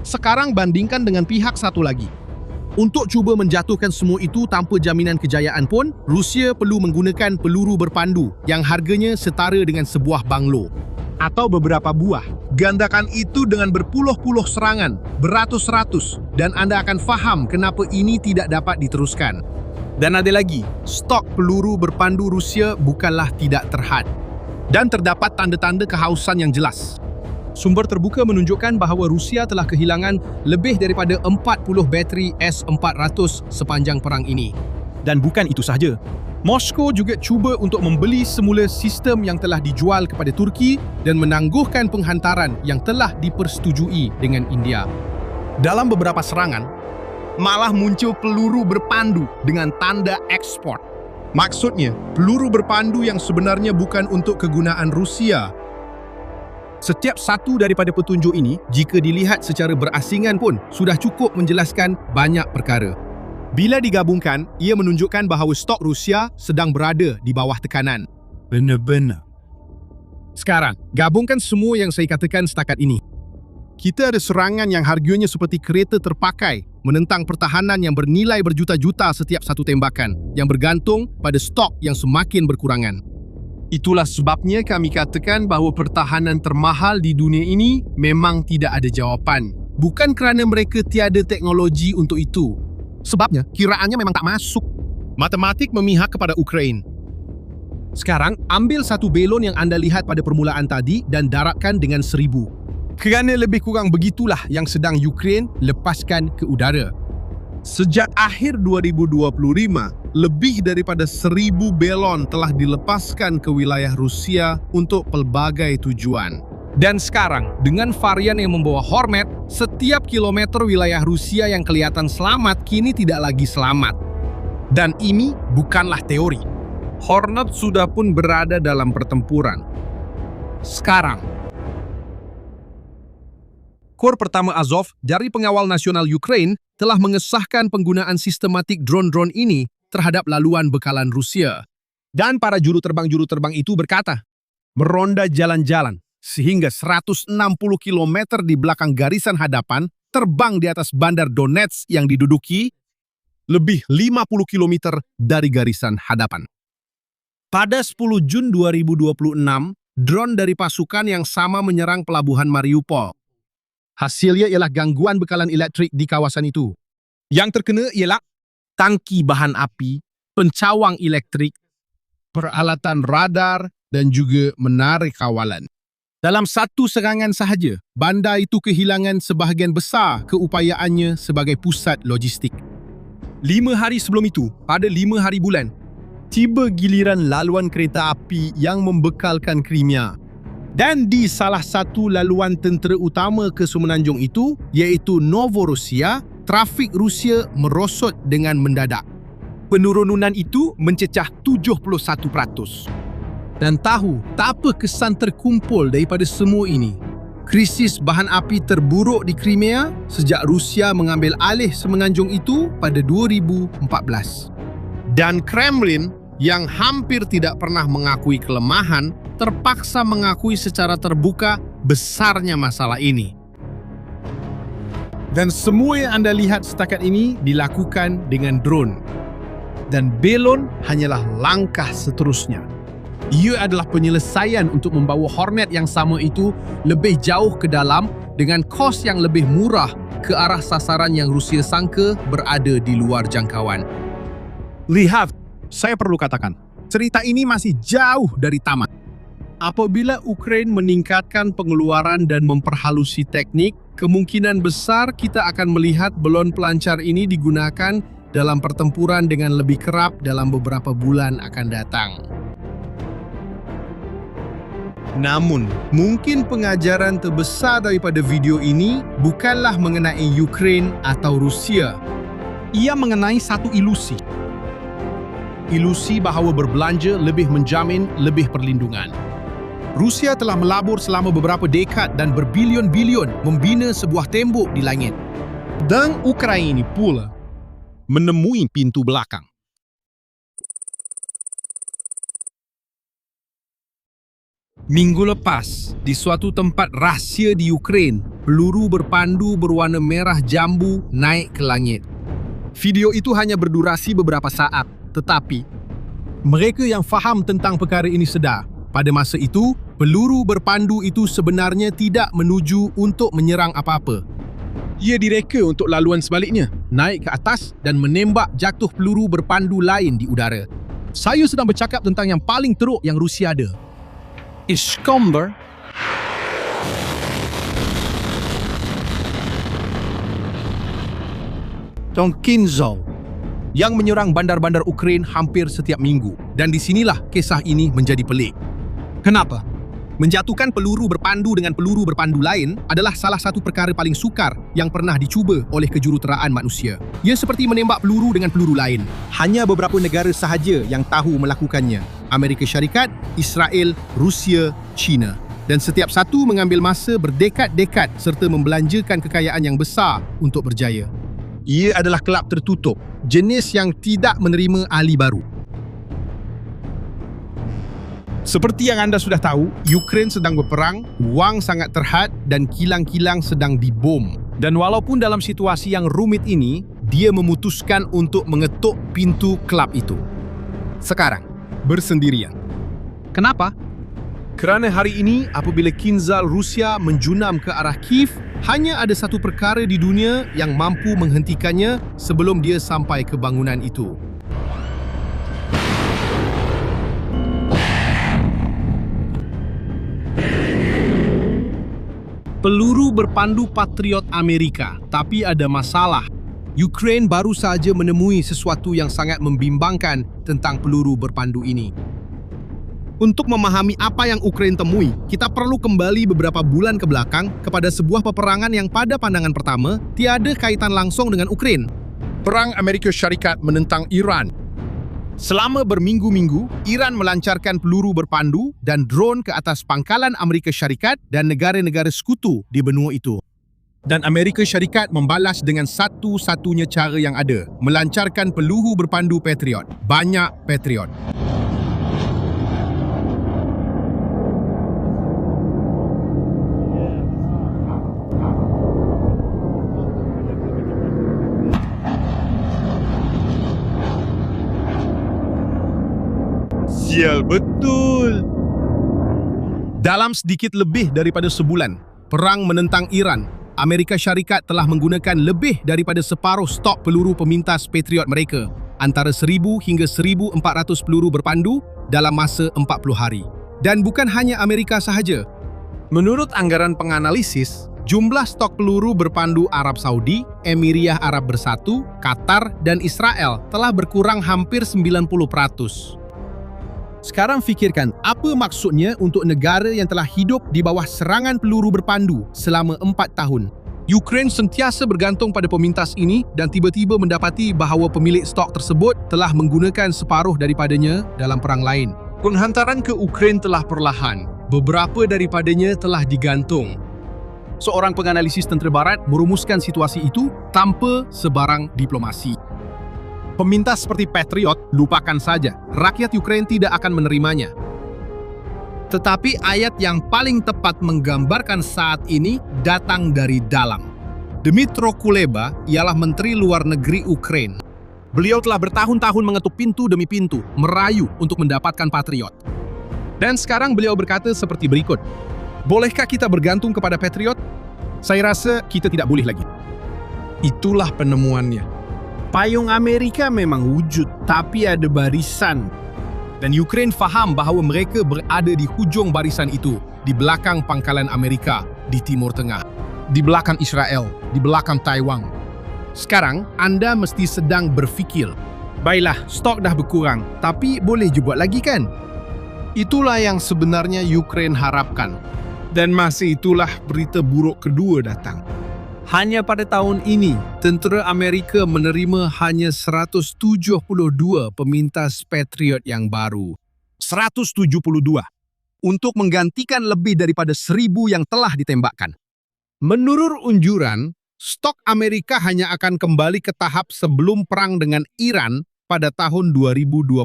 Sekarang bandingkan dengan pihak satu lagi. Untuk cuba menjatuhkan semua itu tanpa jaminan kejayaan pun, Rusia perlu menggunakan peluru berpandu yang harganya setara dengan sebuah banglo. Atau beberapa buah. Gandakan itu dengan berpuluh-puluh serangan, beratus-ratus, dan anda akan faham kenapa ini tidak dapat diteruskan. Dan ada lagi, stok peluru berpandu Rusia bukanlah tidak terhad. Dan terdapat tanda-tanda kehausan yang jelas. Sumber terbuka menunjukkan bahawa Rusia telah kehilangan lebih daripada 40 bateri S-400 sepanjang perang ini. Dan bukan itu sahaja. Moskow juga cuba untuk membeli semula sistem yang telah dijual kepada Turki dan menangguhkan penghantaran yang telah dipersetujui dengan India. Dalam beberapa serangan, malah muncul peluru berpandu dengan tanda ekspor. Maksudnya, peluru berpandu yang sebenarnya bukan untuk kegunaan Rusia. Setiap satu daripada petunjuk ini, jika dilihat secara berasingan pun, sudah cukup menjelaskan banyak perkara. Bila digabungkan, ia menunjukkan bahawa stok Rusia sedang berada di bawah tekanan. Benar-benar. Sekarang, gabungkan semua yang saya katakan setakat ini. Kita ada serangan yang harganya seperti kereta terpakai, menentang pertahanan yang bernilai berjuta-juta setiap satu tembakan, yang bergantung pada stok yang semakin berkurangan. Itulah sebabnya kami katakan bahawa pertahanan termahal di dunia ini memang tidak ada jawapan. Bukan kerana mereka tiada teknologi untuk itu. Sebabnya, kiraannya memang tak masuk. Matematik memihak kepada Ukraine. Sekarang, ambil satu belon yang anda lihat pada permulaan tadi dan daratkan dengan 1000. Kerana lebih kurang begitulah yang sedang Ukraine lepaskan ke udara. Sejak akhir 2025, lebih daripada 1000 belon telah dilepaskan ke wilayah Rusia untuk pelbagai tujuan. Dan sekarang, dengan varian yang membawa Hornet, setiap kilometer wilayah Rusia yang kelihatan selamat kini tidak lagi selamat. Dan ini bukanlah teori. Hornet sudah pun berada dalam pertempuran. Sekarang, Kor pertama Azov dari Pengawal Nasional Ukraine telah mengesahkan penggunaan sistematik drone-drone ini terhadap laluan bekalan Rusia. Dan para juru terbang itu berkata, meronda jalan-jalan sehingga 160 km di belakang garisan hadapan, terbang di atas bandar Donetsk yang diduduki, lebih 50 km dari garisan hadapan. Pada 10 Jun 2026, drone dari pasukan yang sama menyerang pelabuhan Mariupol. Hasilnya ialah gangguan bekalan elektrik di kawasan itu. Yang terkena ialah tangki bahan api, pencawang elektrik, peralatan radar, dan juga menara kawalan. Dalam satu serangan sahaja, bandar itu kehilangan sebahagian besar keupayaannya sebagai pusat logistik. 5 hari sebelum itu, pada 5 hari bulan, tiba giliran laluan kereta api yang membekalkan Crimea. Dan di salah satu laluan tentera utama ke Semenanjung itu, iaitu Novorossiya, trafik Rusia merosot dengan mendadak. Penurunan itu mencecah 71%. Dan tahu tak apa kesan terkumpul daripada semua ini. Krisis bahan api terburuk di Crimea sejak Rusia mengambil alih Semenanjung itu pada 2014. Dan Kremlin yang hampir tidak pernah mengakui kelemahan, terpaksa mengakui secara terbuka besarnya masalah ini. Dan semua yang anda lihat setakat ini dilakukan dengan drone. Dan belon hanyalah langkah seterusnya. Ia adalah penyelesaian untuk membawa Hornet yang sama itu lebih jauh ke dalam dengan kos yang lebih murah ke arah sasaran yang Rusia sangka berada di luar jangkauan. Lihat, saya perlu katakan, cerita ini masih jauh dari tamat. Apabila Ukraine meningkatkan pengeluaran dan memperhalusi teknik, kemungkinan besar kita akan melihat belon pelancar ini digunakan dalam pertempuran dengan lebih kerap dalam beberapa bulan akan datang. Namun, mungkin pengajaran terbesar daripada video ini bukanlah mengenai Ukraine atau Rusia. Ia mengenai satu ilusi. Ilusi bahawa berbelanja lebih menjamin lebih perlindungan. Rusia telah melabur selama beberapa dekad dan berbilion-bilion membina sebuah tembok di langit. Dan Ukraina pula menemui pintu belakang. Minggu lepas, di suatu tempat rahsia di Ukraine, peluru berpandu berwarna merah jambu naik ke langit. Video itu hanya berdurasi beberapa saat, tetapi mereka yang faham tentang perkara ini sedar, pada masa itu, peluru berpandu itu sebenarnya tidak menuju untuk menyerang apa-apa. Ia direka untuk laluan sebaliknya, naik ke atas dan menembak jatuh peluru berpandu lain di udara. Saya sedang bercakap tentang yang paling teruk yang Rusia ada. Iskander Tonkinzo yang menyerang bandar-bandar Ukraine hampir setiap minggu. Dan di sinilah kisah ini menjadi pelik. Kenapa? Menjatuhkan peluru berpandu dengan peluru berpandu lain adalah salah satu perkara paling sukar yang pernah dicuba oleh kejuruteraan manusia. Ia seperti menembak peluru dengan peluru lain. Hanya beberapa negara sahaja yang tahu melakukannya. Amerika Syarikat, Israel, Rusia, China. Dan setiap satu mengambil masa berdekad-dekad serta membelanjakan kekayaan yang besar untuk berjaya. Ia adalah kelab tertutup, jenis yang tidak menerima ahli baru. Seperti yang anda sudah tahu, Ukraine sedang berperang, wang sangat terhad dan kilang-kilang sedang dibom. Dan walaupun dalam situasi yang rumit ini, dia memutuskan untuk mengetuk pintu kelab itu. Sekarang, bersendirian. Kenapa? Kerana hari ini, apabila Kinzhal Rusia menjunam ke arah Kiev, hanya ada satu perkara di dunia yang mampu menghentikannya sebelum dia sampai ke bangunan itu. Peluru berpandu Patriot Amerika, tapi ada masalah. Ukraine baru saja menemui sesuatu yang sangat membimbangkan tentang peluru berpandu ini. Untuk memahami apa yang Ukraine temui, kita perlu kembali beberapa bulan ke belakang kepada sebuah peperangan yang pada pandangan pertama tiada kaitan langsung dengan Ukraine. Perang Amerika Syarikat menentang Iran. Selama berminggu-minggu, Iran melancarkan peluru berpandu dan drone ke atas pangkalan Amerika Syarikat dan negara-negara sekutu di benua itu. Dan Amerika Syarikat membalas dengan satu-satunya cara yang ada, melancarkan peluru berpandu Patriot. Banyak Patriot. Sial betul. Dalam sedikit lebih daripada sebulan, perang menentang Iran, Amerika Syarikat telah menggunakan lebih daripada separuh stok peluru pemintas Patriot mereka, antara 1,000 hingga 1,400 peluru berpandu dalam masa 40 hari. Dan bukan hanya Amerika sahaja. Menurut anggaran penganalisis, jumlah stok peluru berpandu Arab Saudi, Emiria Arab Bersatu, Qatar, dan Israel telah berkurang hampir 90%. Sekarang fikirkan, apa maksudnya untuk negara yang telah hidup di bawah serangan peluru berpandu selama 4 tahun? Ukraine sentiasa bergantung pada pemintas ini dan tiba-tiba mendapati bahawa pemilik stok tersebut telah menggunakan separuh daripadanya dalam perang lain. Penghantaran ke Ukraine telah perlahan. Beberapa daripadanya telah digantung. Seorang penganalisis tentera barat merumuskan situasi itu tanpa sebarang diplomasi. Pemintas seperti Patriot, lupakan saja. Rakyat Ukraine tidak akan menerimanya. Tetapi ayat yang paling tepat menggambarkan saat ini datang dari dalam. Dmytro Kuleba ialah Menteri Luar Negeri Ukraine. Beliau telah bertahun-tahun mengetuk pintu demi pintu, merayu untuk mendapatkan Patriot. Dan sekarang beliau berkata seperti berikut. Bolehkah kita bergantung kepada Patriot? Saya rasa kita tidak boleh lagi. Itulah penemuannya. Payung Amerika memang wujud, tapi ada barisan. Dan Ukraine faham bahawa mereka berada di hujung barisan itu, di belakang pangkalan Amerika, di Timur Tengah, di belakang Israel, di belakang Taiwan. Sekarang, anda mesti sedang berfikir, baiklah, stok dah berkurang, tapi boleh je buat lagi kan? Itulah yang sebenarnya Ukraine harapkan. Dan masa itulah berita buruk kedua datang. Hanya pada tahun ini, tentera Amerika menerima hanya 172 pemintas Patriot yang baru. 172. Untuk menggantikan lebih daripada 1,000 yang telah ditembakkan. Menurut unjuran, stok Amerika hanya akan kembali ke tahap sebelum perang dengan Iran pada tahun 2029.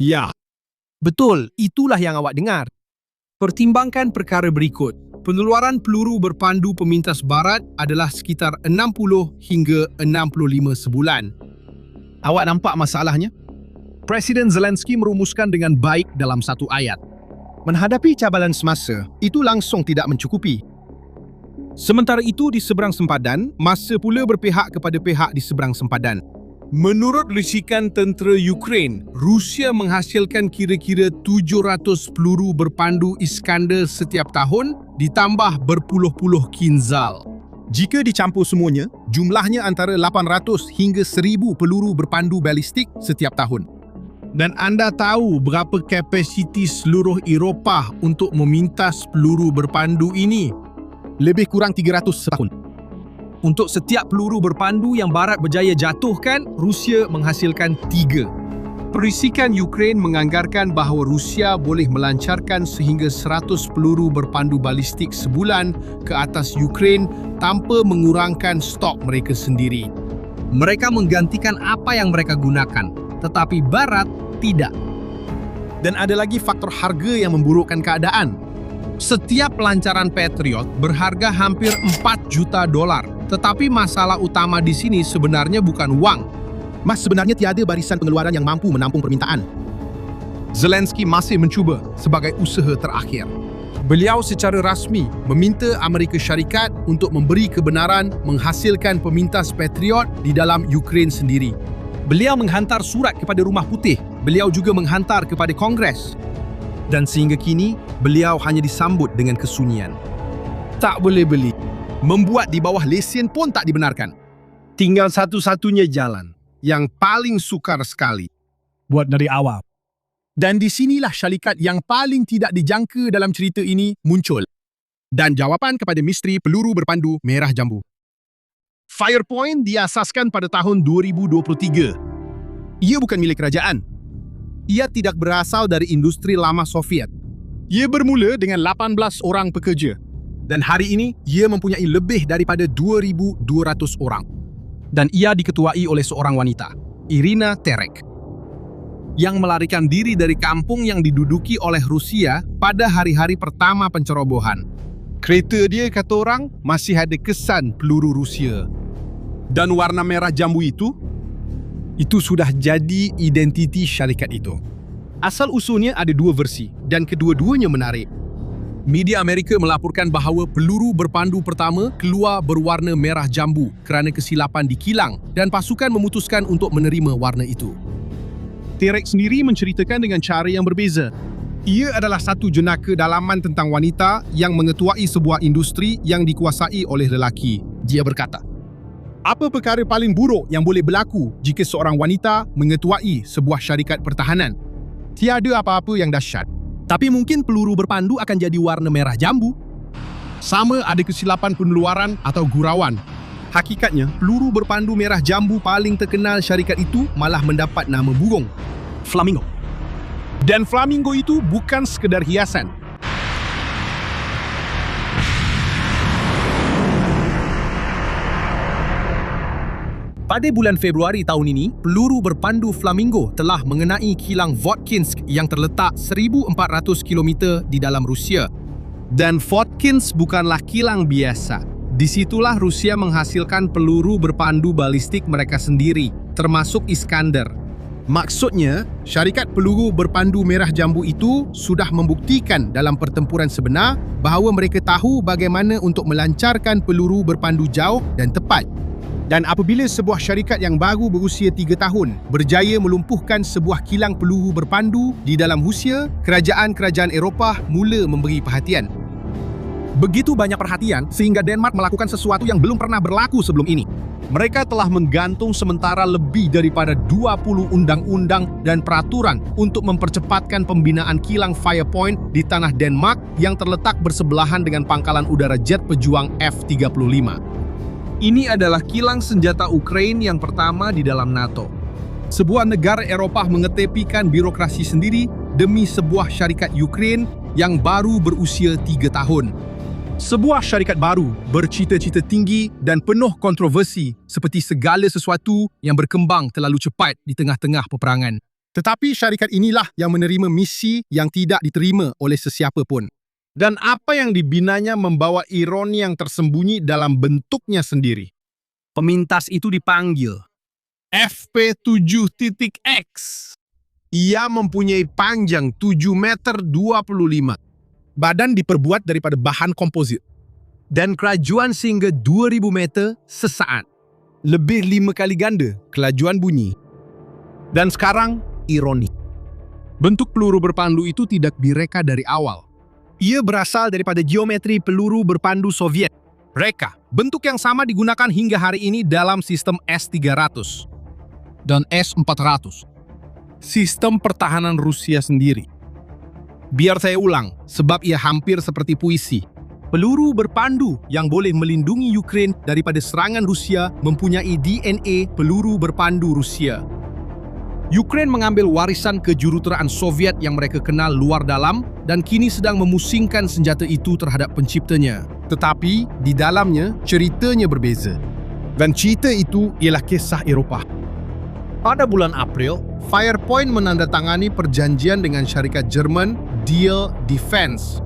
Ya, betul, itulah yang awak dengar. Pertimbangkan perkara berikut. Pengeluaran peluru berpandu pemintas barat adalah sekitar 60 hingga 65 sebulan. Awak nampak masalahnya? Presiden Zelensky merumuskan dengan baik dalam satu ayat. Menghadapi cabaran semasa, itu langsung tidak mencukupi. Sementara itu di seberang sempadan, masa pula berpihak kepada pihak di seberang sempadan. Menurut lisikan tentera Ukraine, Rusia menghasilkan kira-kira 700 peluru berpandu Iskander setiap tahun ditambah berpuluh-puluh Kinzhal. Jika dicampur semuanya, jumlahnya antara 800 hingga 1,000 peluru berpandu balistik setiap tahun. Dan anda tahu berapa kapasiti seluruh Eropah untuk memintas peluru berpandu ini? Lebih kurang 300 setahun. Untuk setiap peluru berpandu yang Barat berjaya jatuhkan, Rusia menghasilkan 3. Perisikan Ukraine menganggarkan bahawa Rusia boleh melancarkan sehingga 100 peluru berpandu balistik sebulan ke atas Ukraine tanpa mengurangkan stok mereka sendiri. Mereka menggantikan apa yang mereka gunakan, tetapi Barat tidak. Dan ada lagi faktor harga yang memburukkan keadaan. Setiap pelancaran Patriot berharga hampir $4 juta, tetapi masalah utama di sini sebenarnya bukan uang. Sebenarnya tiada barisan pengeluaran yang mampu menampung permintaan. Zelensky masih mencuba sebagai usaha terakhir. Beliau secara rasmi meminta Amerika Syarikat untuk memberi kebenaran menghasilkan pemintas Patriot di dalam Ukraine sendiri. Beliau menghantar surat kepada Rumah Putih. Beliau juga menghantar kepada Kongres. Dan sehingga kini, beliau hanya disambut dengan kesunyian. Tak boleh beli. Membuat di bawah lesen pun tak dibenarkan. Tinggal satu-satunya jalan yang paling sukar sekali. Buat dari awal. Dan di sinilah syarikat yang paling tidak dijangka dalam cerita ini muncul. Dan jawapan kepada misteri peluru berpandu merah jambu. Firepoint diasaskan pada tahun 2023. Ia bukan milik kerajaan. Ia tidak berasal dari industri lama Soviet. Ia bermula dengan 18 orang pekerja. Dan hari ini, ia mempunyai lebih daripada 2,200 orang. Dan ia diketuai oleh seorang wanita, Irina Terek, yang melarikan diri dari kampung yang diduduki oleh Rusia pada hari-hari pertama pencerobohan. Kereta dia, kata orang, masih ada kesan peluru Rusia. Dan warna merah jambu itu sudah jadi identiti syarikat itu. Asal-usulnya ada 2 versi dan kedua-duanya menarik. Media Amerika melaporkan bahawa peluru berpandu pertama keluar berwarna merah jambu kerana kesilapan di kilang dan pasukan memutuskan untuk menerima warna itu. Terek sendiri menceritakan dengan cara yang berbeza. Ia adalah satu jenaka dalaman tentang wanita yang mengetuai sebuah industri yang dikuasai oleh lelaki. Dia berkata, apa perkara paling buruk yang boleh berlaku jika seorang wanita mengetuai sebuah syarikat pertahanan? Tiada apa-apa yang dahsyat. Tapi mungkin peluru berpandu akan jadi warna merah jambu. Sama ada kesilapan pengeluaran atau gurauan. Hakikatnya, peluru berpandu merah jambu paling terkenal syarikat itu malah mendapat nama burung, Flamingo. Dan Flamingo itu bukan sekadar hiasan. Pada bulan Februari tahun ini, peluru berpandu Flamingo telah mengenai kilang Votkinsk yang terletak 1,400 km di dalam Rusia. Dan Votkinsk bukanlah kilang biasa. Disitulah Rusia menghasilkan peluru berpandu balistik mereka sendiri, termasuk Iskander. Maksudnya, syarikat peluru berpandu merah jambu itu sudah membuktikan dalam pertempuran sebenar bahawa mereka tahu bagaimana untuk melancarkan peluru berpandu jauh dan tepat. Dan apabila sebuah syarikat yang baru berusia 3 tahun berjaya melumpuhkan sebuah kilang peluru berpandu di dalam Rusia, kerajaan-kerajaan Eropah mula memberi perhatian. Begitu banyak perhatian sehingga Denmark melakukan sesuatu yang belum pernah berlaku sebelum ini. Mereka telah menggantung sementara lebih daripada 20 undang-undang dan peraturan untuk mempercepatkan pembinaan kilang Firepoint di tanah Denmark yang terletak bersebelahan dengan pangkalan udara jet pejuang F-35. Ini adalah kilang senjata Ukraine yang pertama di dalam NATO. Sebuah negara Eropah mengetepikan birokrasi sendiri demi sebuah syarikat Ukraine yang baru berusia 3 tahun. Sebuah syarikat baru bercita-cita tinggi dan penuh kontroversi seperti segala sesuatu yang berkembang terlalu cepat di tengah-tengah peperangan. Tetapi syarikat inilah yang menerima misi yang tidak diterima oleh sesiapa pun. Dan apa yang dibinanya membawa ironi yang tersembunyi dalam bentuknya sendiri. Pemintas itu dipanggil FP7.X. Ia mempunyai panjang 7,25 meter. Badan diperbuat daripada bahan komposit. Dan kelajuan sehingga 2,000 meter sesaat. Lebih 5 kali ganda kelajuan bunyi. Dan sekarang, ironi. Bentuk peluru berpandu itu tidak direka dari awal. Ia berasal daripada geometri peluru berpandu Soviet. Reka Bentuk yang sama digunakan hingga hari ini dalam sistem S-300 dan S-400. Sistem pertahanan Rusia sendiri. Biar saya ulang, sebab ia hampir seperti puisi. Peluru berpandu yang boleh melindungi Ukraine daripada serangan Rusia mempunyai DNA peluru berpandu Rusia. Ukraine mengambil warisan kejuruteraan Soviet yang mereka kenal luar dalam dan kini sedang memusingkan senjata itu terhadap penciptanya. Tetapi di dalamnya ceritanya berbeza. Dan cerita itu ialah kisah Eropah. Pada bulan April, Firepoint menandatangani perjanjian dengan syarikat Jerman Diehl Defense.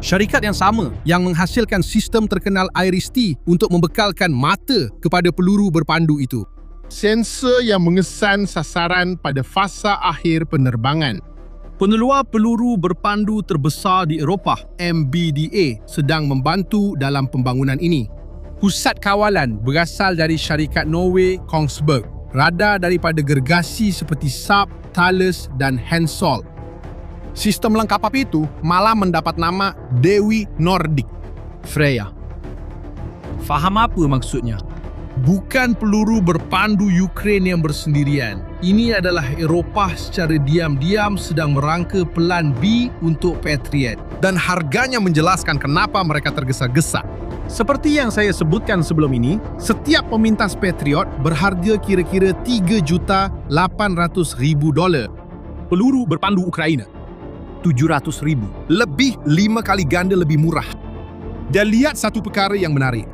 Syarikat yang sama yang menghasilkan sistem terkenal Iris-T untuk membekalkan mata kepada peluru berpandu itu. Sensor yang mengesan sasaran pada fasa akhir penerbangan. Penelua peluru berpandu terbesar di Eropah, MBDA, sedang membantu dalam pembangunan ini. Pusat kawalan berasal dari syarikat Norway Kongsberg. Radar daripada gergasi seperti Saab, Thales dan Hensoldt. Sistem lengkap api itu malah mendapat nama Dewi Nordik, Freya. Faham apa maksudnya? Bukan peluru berpandu Ukraine yang bersendirian. Ini adalah Eropah secara diam-diam sedang merangka pelan B untuk Patriot. Dan harganya menjelaskan kenapa mereka tergesa-gesa. Seperti yang saya sebutkan sebelum ini, setiap pemintas Patriot berharga kira-kira $3.800.000. Peluru berpandu Ukraina, $700.000. Lebih 5 kali ganda lebih murah. Dan lihat satu perkara yang menarik.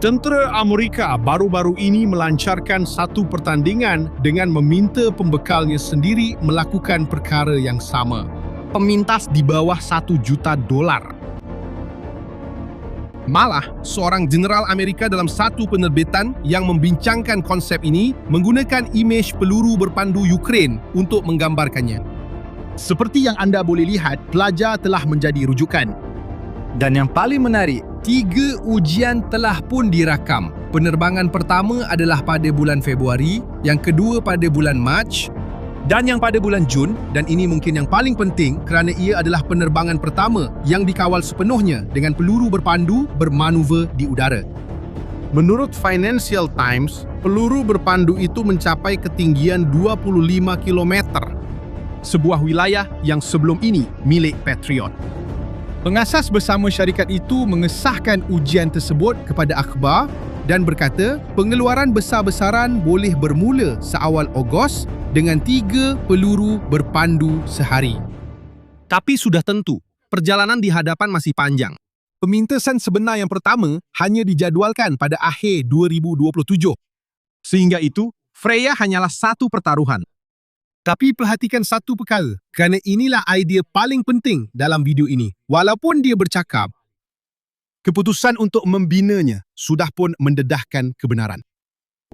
Tentera Amerika baru-baru ini melancarkan satu pertandingan dengan meminta pembekalnya sendiri melakukan perkara yang sama. Pemintas di bawah $1 juta. Malah, seorang jeneral Amerika dalam satu penerbitan yang membincangkan konsep ini menggunakan imej peluru berpandu Ukraine untuk menggambarkannya. Seperti yang anda boleh lihat, pelajar telah menjadi rujukan. Dan yang paling menarik, 3 ujian telah pun dirakam. Penerbangan pertama adalah pada bulan Februari, yang kedua pada bulan Mac, dan yang pada bulan Jun, dan ini mungkin yang paling penting kerana ia adalah penerbangan pertama yang dikawal sepenuhnya dengan peluru berpandu bermanuver di udara. Menurut Financial Times, peluru berpandu itu mencapai ketinggian 25 km. Sebuah wilayah yang sebelum ini milik Patriot. Pengasas bersama syarikat itu mengesahkan ujian tersebut kepada akhbar dan berkata pengeluaran besar-besaran boleh bermula seawal Ogos dengan 3 peluru berpandu sehari. Tapi sudah tentu, perjalanan di hadapan masih panjang. Pemintasan sebenar yang pertama hanya dijadualkan pada akhir 2027. Sehingga itu, Freya hanyalah satu pertaruhan. Tapi perhatikan satu perkara, kerana inilah idea paling penting dalam video ini. Walaupun dia bercakap, keputusan untuk membinanya sudah pun mendedahkan kebenaran.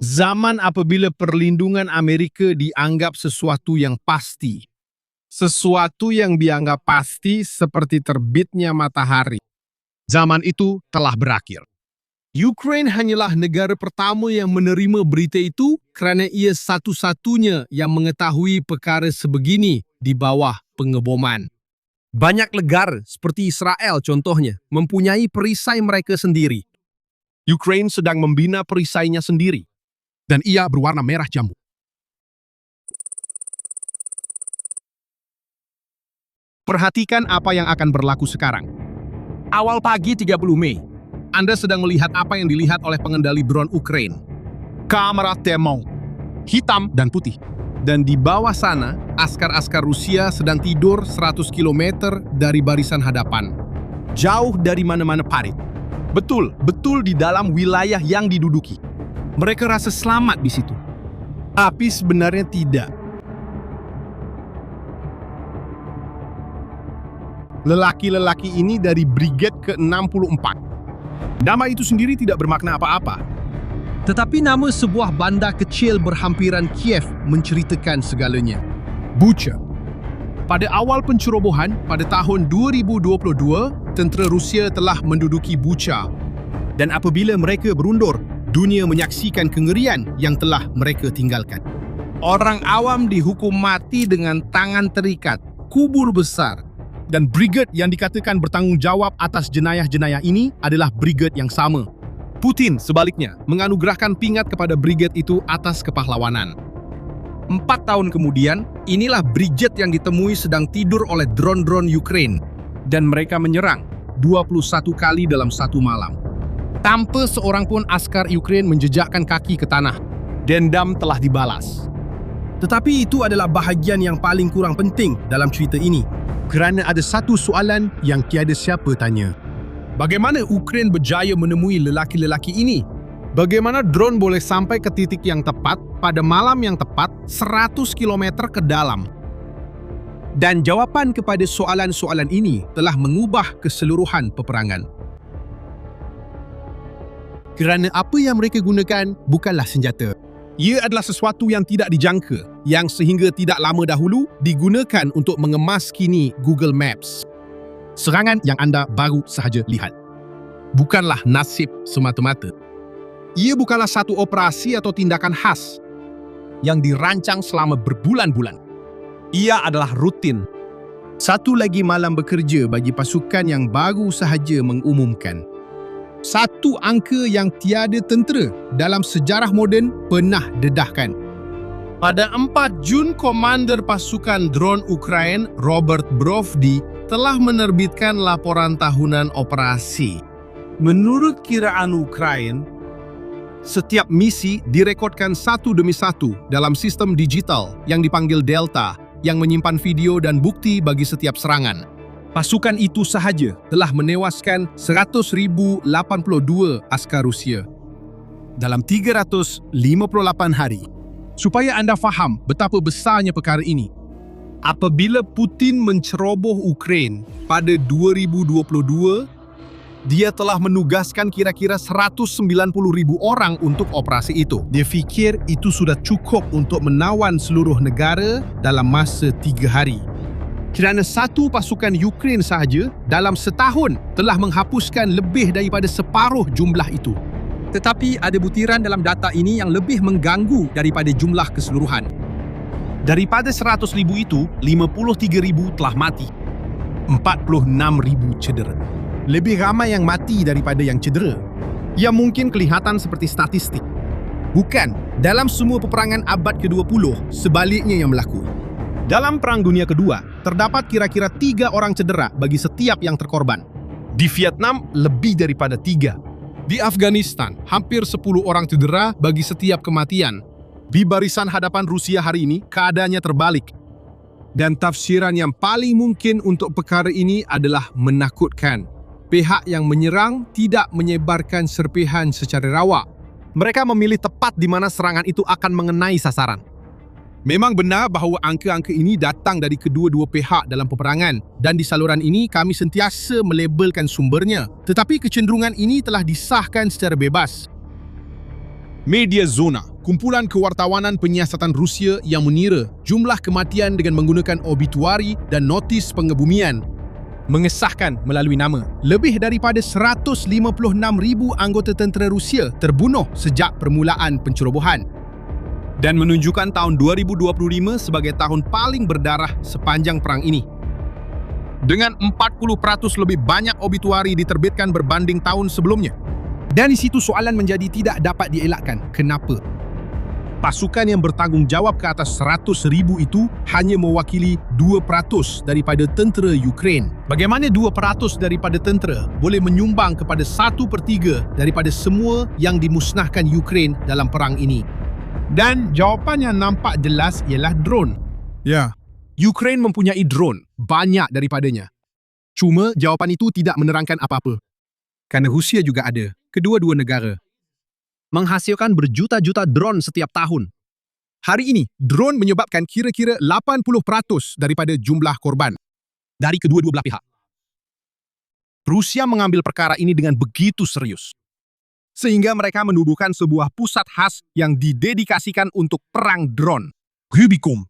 Zaman apabila perlindungan Amerika dianggap sesuatu yang pasti. Sesuatu yang dianggap pasti seperti terbitnya matahari. Zaman itu telah berakhir. Ukraine hanyalah negara pertama yang menerima berita itu kerana ia satu-satunya yang mengetahui perkara sebegini di bawah pengeboman. Banyak negara seperti Israel contohnya mempunyai perisai mereka sendiri. Ukraine sedang membina perisainya sendiri dan ia berwarna merah jambu. Perhatikan apa yang akan berlaku sekarang. Awal pagi 30 Mei. Anda sedang melihat apa yang dilihat oleh pengendali drone Ukraine. Kamera termong, hitam dan putih. Dan di bawah sana, askar-askar Rusia sedang tidur 100 km dari barisan hadapan. Jauh dari mana-mana parit. Betul di dalam wilayah yang diduduki. Mereka rasa selamat di situ. Tapi sebenarnya tidak. Lelaki-lelaki ini dari Brigade ke-64. Nama itu sendiri tidak bermakna apa-apa. Tetapi nama sebuah bandar kecil berhampiran Kiev menceritakan segalanya. Bucha. Pada awal pencerobohan pada tahun 2022, tentera Rusia telah menduduki Bucha. Dan apabila mereka berundur, dunia menyaksikan kengerian yang telah mereka tinggalkan. Orang awam dihukum mati dengan tangan terikat, kubur besar. Dan brigade yang dikatakan bertanggungjawab atas jenayah-jenayah ini adalah brigade yang sama. Putin sebaliknya menganugerahkan pingat kepada brigade itu atas kepahlawanan. 4 tahun kemudian, inilah brigade yang ditemui sedang tidur oleh drone-drone Ukraine. Dan mereka menyerang 21 kali dalam satu malam. Tanpa seorang pun askar Ukraine menjejakkan kaki ke tanah. Dendam telah dibalas. Tetapi itu adalah bahagian yang paling kurang penting dalam cerita ini. Kerana ada satu soalan yang tiada siapa tanya. Bagaimana Ukraine berjaya menemui lelaki-lelaki ini? Bagaimana drone boleh sampai ke titik yang tepat pada malam yang tepat 100 km ke dalam? Dan jawapan kepada soalan-soalan ini telah mengubah keseluruhan peperangan. Kerana apa yang mereka gunakan bukanlah senjata. Ia adalah sesuatu yang tidak dijangka, yang sehingga tidak lama dahulu digunakan untuk mengemas kini Google Maps. Serangan yang anda baru sahaja lihat bukanlah nasib semata-mata. Ia bukanlah satu operasi atau tindakan khas yang dirancang selama berbulan-bulan. Ia adalah rutin. Satu lagi malam bekerja bagi pasukan yang baru sahaja mengumumkan. Satu angka yang tiada tentera dalam sejarah moden pernah dedahkan. Pada 4 Jun, Komander Pasukan Drone Ukraine, Robert Brovdi, telah menerbitkan laporan tahunan operasi. Menurut kiraan Ukraine, setiap misi direkodkan satu demi satu dalam sistem digital yang dipanggil Delta, yang menyimpan video dan bukti bagi setiap serangan. Pasukan itu sahaja telah menewaskan 100,082 askar Rusia dalam 358 hari. Supaya anda faham betapa besarnya perkara ini, apabila Putin menceroboh Ukraine pada 2022, dia telah menugaskan kira-kira 190,000 orang untuk operasi itu. Dia fikir itu sudah cukup untuk menawan seluruh negara dalam masa 3 hari. Kerana satu pasukan Ukraine sahaja dalam setahun telah menghapuskan lebih daripada separuh jumlah itu. Tetapi ada butiran dalam data ini yang lebih mengganggu daripada jumlah keseluruhan. Daripada 100,000 itu, 53,000 telah mati. 46,000 cedera. Lebih ramai yang mati daripada yang cedera. Ia mungkin kelihatan seperti statistik. Bukan, dalam semua peperangan abad ke-20, sebaliknya yang berlaku. Dalam Perang Dunia Kedua, terdapat kira-kira 3 orang cedera bagi setiap yang terkorban. Di Vietnam, lebih daripada 3. Di Afghanistan, hampir 10 orang cedera bagi setiap kematian. Di barisan hadapan Rusia hari ini, keadaannya terbalik. Dan tafsiran yang paling mungkin untuk perkara ini adalah menakutkan. Pihak yang menyerang tidak menyebarkan serpihan secara rawak. Mereka memilih tepat di mana serangan itu akan mengenai sasaran. Memang benar bahawa angka-angka ini datang dari kedua-dua pihak dalam peperangan, dan di saluran ini kami sentiasa melabelkan sumbernya. Tetapi kecenderungan ini telah disahkan secara bebas. Media Zona, kumpulan kewartawanan penyiasatan Rusia yang mengira jumlah kematian dengan menggunakan obituari dan notis pengebumian, mengesahkan melalui nama lebih daripada 156,000 anggota tentera Rusia terbunuh sejak permulaan pencerobohan, dan menunjukkan tahun 2025 sebagai tahun paling berdarah sepanjang perang ini. Dengan 40% lebih banyak obituari diterbitkan berbanding tahun sebelumnya. Dan di situ soalan menjadi tidak dapat dielakkan. Kenapa? Pasukan yang bertanggungjawab ke atas 100,000 itu hanya mewakili 2% daripada tentera Ukraine. Bagaimana 2% daripada tentera boleh menyumbang kepada 1/3 daripada semua yang dimusnahkan Ukraine dalam perang ini? Dan jawapan yang nampak jelas ialah drone. Ya, Ukraine mempunyai drone, banyak daripadanya. Cuma jawapan itu tidak menerangkan apa-apa. Kerana Rusia juga ada, kedua-dua negara menghasilkan berjuta-juta drone setiap tahun. Hari ini, drone menyebabkan kira-kira 80% daripada jumlah korban dari kedua-dua belah pihak. Rusia mengambil perkara ini dengan begitu serius, sehingga mereka menubuhkan sebuah pusat khas yang didedikasikan untuk perang drone, Rubicon,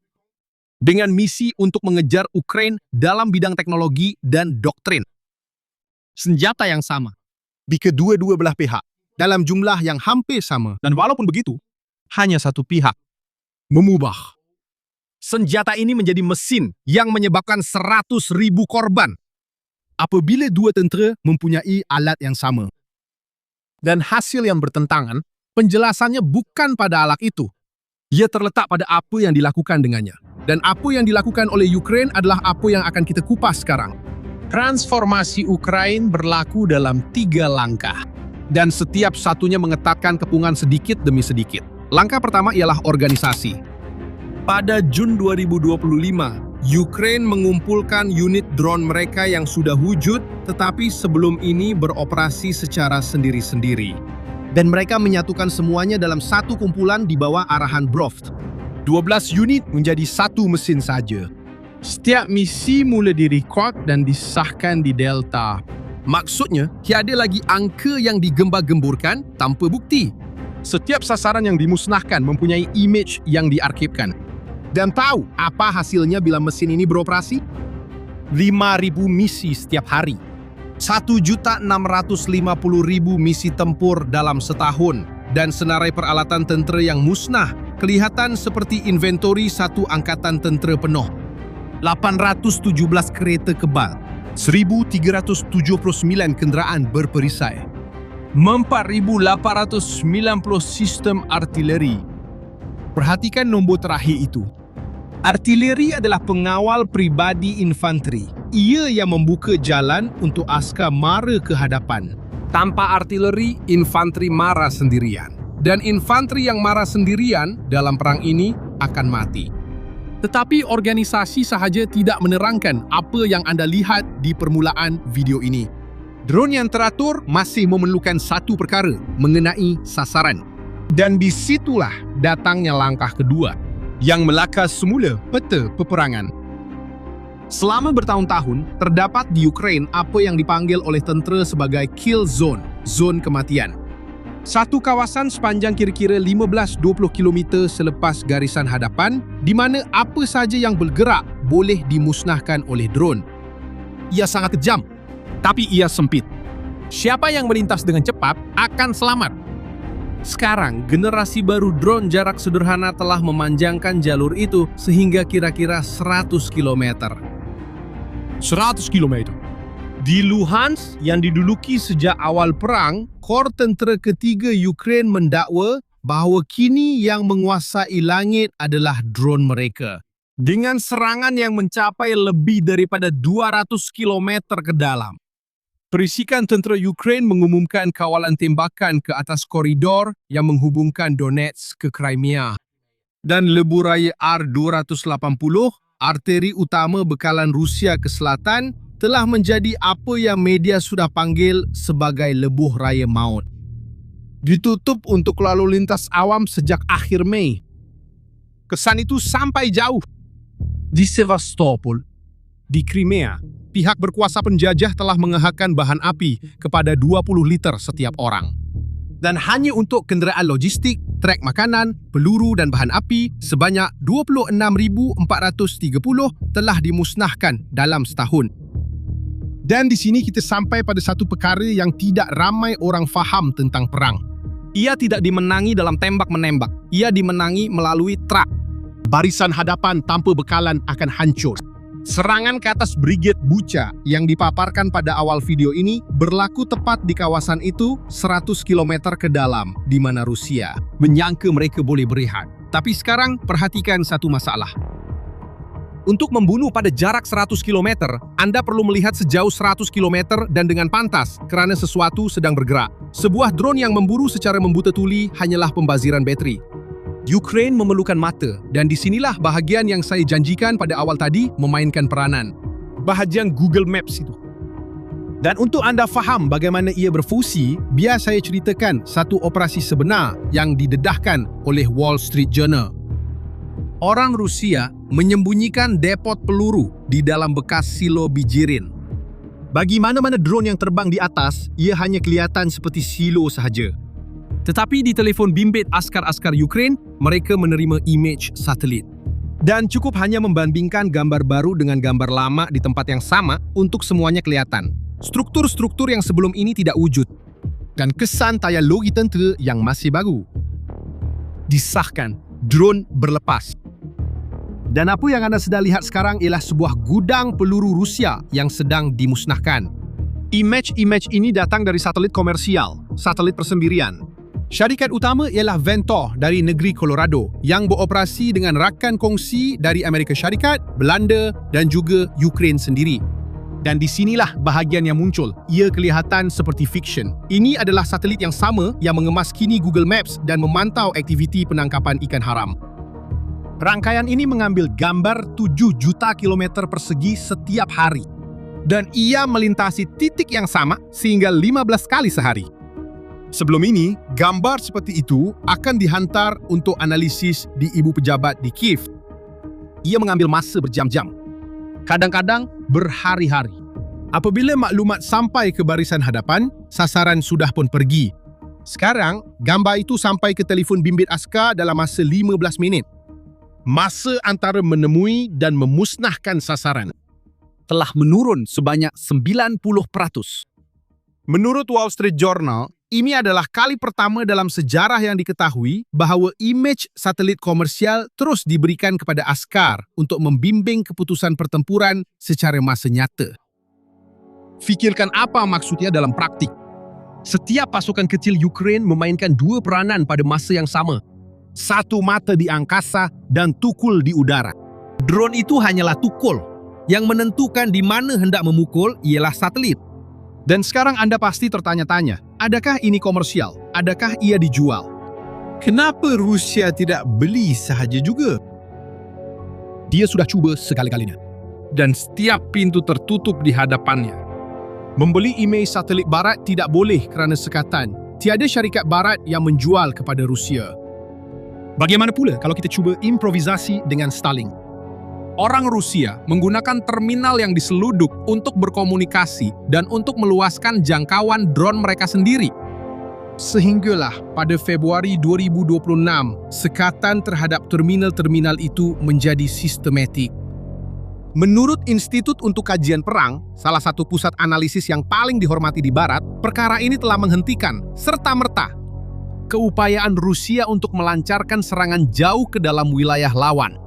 dengan misi untuk mengejar Ukraine dalam bidang teknologi dan doktrin. Senjata yang sama di kedua-dua belah pihak dalam jumlah yang hampir sama, dan walaupun begitu, hanya satu pihak memubah. Senjata ini menjadi mesin yang menyebabkan 100,000 korban apabila dua tentera mempunyai alat yang sama. Dan hasil yang bertentangan, penjelasannya bukan pada alat itu. Ia terletak pada apa yang dilakukan dengannya. Dan apa yang dilakukan oleh Ukraine adalah apa yang akan kita kupas sekarang. Transformasi Ukraine berlaku dalam 3 langkah. Dan setiap satunya mengetatkan kepungan sedikit demi sedikit. Langkah pertama ialah organisasi. Pada Jun 2025, Ukraine mengumpulkan unit drone mereka yang sudah wujud, tetapi sebelum ini beroperasi secara sendiri-sendiri. Dan mereka menyatukan semuanya dalam satu kumpulan di bawah arahan Broft. 12 unit menjadi satu mesin saja. Setiap misi mula direkod dan disahkan di Delta. Maksudnya, tiada lagi angka yang digembar-gemburkan tanpa bukti. Setiap sasaran yang dimusnahkan mempunyai image yang diarsipkan. Dan tahu apa hasilnya bila mesin ini beroperasi? 5.000 misi setiap hari. 1.650.000 misi tempur dalam setahun. Dan senarai peralatan tentera yang musnah kelihatan seperti inventori satu angkatan tentera penuh. 817 kereta kebal, 1,379 kenderaan berperisai, 4,890 sistem artileri. Perhatikan nombor terakhir itu. Artileri adalah pengawal pribadi infanteri. Ia yang membuka jalan untuk askar mara ke hadapan. Tanpa artileri, infanteri marah sendirian. Dan infanteri yang marah sendirian dalam perang ini akan mati. Tetapi organisasi sahaja tidak menerangkan apa yang anda lihat di permulaan video ini. Drone yang teratur masih memerlukan satu perkara, mengenai sasaran. Dan disitulah datangnya langkah kedua, yang melakar semula peta peperangan. Selama bertahun-tahun, terdapat di Ukraine apa yang dipanggil oleh tentera sebagai kill zone, zon kematian. Satu kawasan sepanjang kira-kira 15-20 km selepas garisan hadapan, di mana apa saja yang bergerak boleh dimusnahkan oleh drone. Ia sangat kejam, tapi ia sempit. Siapa yang melintas dengan cepat akan selamat. Sekarang, generasi baru drone jarak sederhana telah memanjangkan jalur itu sehingga kira-kira 100 km. 100 km. Di Luhansk yang diduduki sejak awal perang, Kor Tentera Ketiga Ukraine mendakwa bahawa kini yang menguasai langit adalah drone mereka. Dengan serangan yang mencapai lebih daripada 200 km ke dalam. Perisikan tentera Ukraine mengumumkan kawalan tembakan ke atas koridor yang menghubungkan Donetsk ke Crimea. Dan lebuh raya R-280, arteri utama bekalan Rusia ke selatan, telah menjadi apa yang media sudah panggil sebagai lebuh raya maut. Ditutup untuk lalu lintas awam sejak akhir Mei. Kesan itu sampai jauh. Di Sevastopol, di Crimea, pihak berkuasa penjajah telah mengehakkan bahan api kepada 20 liter setiap orang. Dan hanya untuk kenderaan logistik, trek makanan, peluru dan bahan api sebanyak 26,430 telah dimusnahkan dalam setahun. Dan di sini kita sampai pada satu perkara yang tidak ramai orang faham tentang perang. Ia tidak dimenangi dalam tembak-menembak. Ia dimenangi melalui truk. Barisan hadapan tanpa bekalan akan hancur. Serangan ke atas Brigade Bucha yang dipaparkan pada awal video ini berlaku tepat di kawasan itu 100 km ke dalam, di mana Rusia menyangka mereka boleh berehat. Tapi sekarang perhatikan satu masalah. Untuk membunuh pada jarak 100 km, Anda perlu melihat sejauh 100 km dan dengan pantas kerana sesuatu sedang bergerak. Sebuah drone yang memburu secara membuta tuli hanyalah pembaziran bateri. Ukraine memerlukan mata, dan disinilah bahagian yang saya janjikan pada awal tadi memainkan peranan. Bahagian Google Maps itu. Dan untuk anda faham bagaimana ia berfungsi, biar saya ceritakan satu operasi sebenar yang didedahkan oleh Wall Street Journal. Orang Rusia menyembunyikan depot peluru di dalam bekas silo bijirin. Bagi mana-mana drone yang terbang di atas, ia hanya kelihatan seperti silo sahaja. Tetapi di telefon bimbit askar-askar Ukraine, mereka menerima image satelit. Dan cukup hanya membandingkan gambar baru dengan gambar lama di tempat yang sama untuk semuanya kelihatan. Struktur-struktur yang sebelum ini tidak wujud. Dan kesan teknologi tentera yang masih baru. Disahkan, drone berlepas. Dan apa yang anda sedang lihat sekarang ialah sebuah gudang peluru Rusia yang sedang dimusnahkan. Image ini datang dari satelit komersial, satelit persendirian. Syarikat utama ialah Ventor dari negeri Colorado yang beroperasi dengan rakan kongsi dari Amerika Syarikat, Belanda dan juga Ukraine sendiri. Dan di sinilah bahagian yang muncul. Ia kelihatan seperti fiksyen. Ini adalah satelit yang sama yang mengemaskini Google Maps dan memantau aktiviti penangkapan ikan haram. Rangkaian ini mengambil gambar 7 juta kilometer persegi setiap hari. Dan ia melintasi titik yang sama sehingga 15 kali sehari. Sebelum ini, gambar seperti itu akan dihantar untuk analisis di ibu pejabat di Kiev. Ia mengambil masa berjam-jam, kadang-kadang berhari-hari. Apabila maklumat sampai ke barisan hadapan, sasaran sudah pun pergi. Sekarang, gambar itu sampai ke telefon bimbit askar dalam masa 15 minit. Masa antara menemui dan memusnahkan sasaran telah menurun sebanyak 90%. Menurut Wall Street Journal, ini adalah kali pertama dalam sejarah yang diketahui bahawa imej satelit komersial terus diberikan kepada askar untuk membimbing keputusan pertempuran secara masa nyata. Fikirkan apa maksudnya dalam praktik. Setiap pasukan kecil Ukraine memainkan dua peranan pada masa yang sama. Satu mata di angkasa dan tukul di udara. Drone itu hanyalah tukul. Yang menentukan di mana hendak memukul ialah satelit. Dan sekarang Anda pasti tertanya-tanya, adakah ini komersial? Adakah ia dijual? Kenapa Rusia tidak beli sahaja juga? Dia sudah cuba sekali-kalinya. Dan setiap pintu tertutup di hadapannya. Membeli imej satelit barat tidak boleh kerana sekatan. Tiada syarikat barat yang menjual kepada Rusia. Bagaimana pula kalau kita cuba improvisasi dengan Starlink? Orang Rusia menggunakan terminal yang diseluduk untuk berkomunikasi dan untuk meluaskan jangkauan drone mereka sendiri. Sehinggalah pada Februari 2026, sekatan terhadap terminal-terminal itu menjadi sistematik. Menurut Institut untuk Kajian Perang, salah satu pusat analisis yang paling dihormati di Barat, perkara ini telah menghentikan serta-merta keupayaan Rusia untuk melancarkan serangan jauh ke dalam wilayah lawan.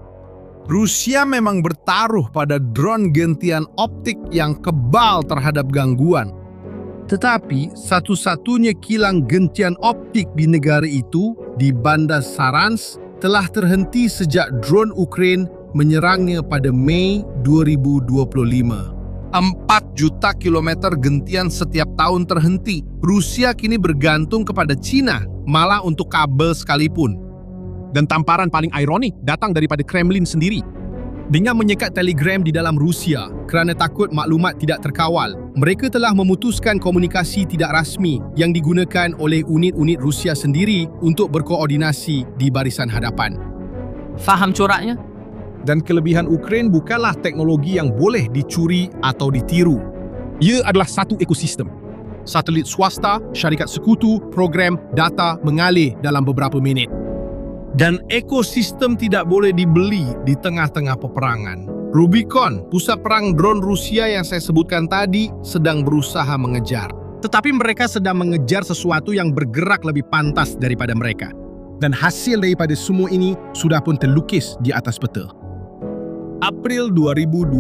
Rusia memang bertaruh pada drone gentian optik yang kebal terhadap gangguan. Tetapi satu-satunya kilang gentian optik di negara itu, di Bandar Saransk, telah terhenti sejak drone Ukraine menyerangnya pada Mei 2025. 4 juta kilometer gentian setiap tahun terhenti. Rusia kini bergantung kepada China, malah untuk kabel sekalipun. Dan tamparan paling ironik datang daripada Kremlin sendiri. Dengan menyekat telegram di dalam Rusia kerana takut maklumat tidak terkawal, mereka telah memutuskan komunikasi tidak rasmi yang digunakan oleh unit-unit Rusia sendiri untuk berkoordinasi di barisan hadapan. Faham coraknya? Dan kelebihan Ukraine bukanlah teknologi yang boleh dicuri atau ditiru. Ia adalah satu ekosistem. Satelit swasta, syarikat sekutu, program, data mengalir dalam beberapa minit. Dan ekosistem tidak boleh dibeli di tengah-tengah peperangan. Rubicon, pusat perang drone Rusia yang saya sebutkan tadi, sedang berusaha mengejar. Tetapi mereka sedang mengejar sesuatu yang bergerak lebih pantas daripada mereka. Dan hasil daripada semua ini sudah pun terlukis di atas peta. April 2026.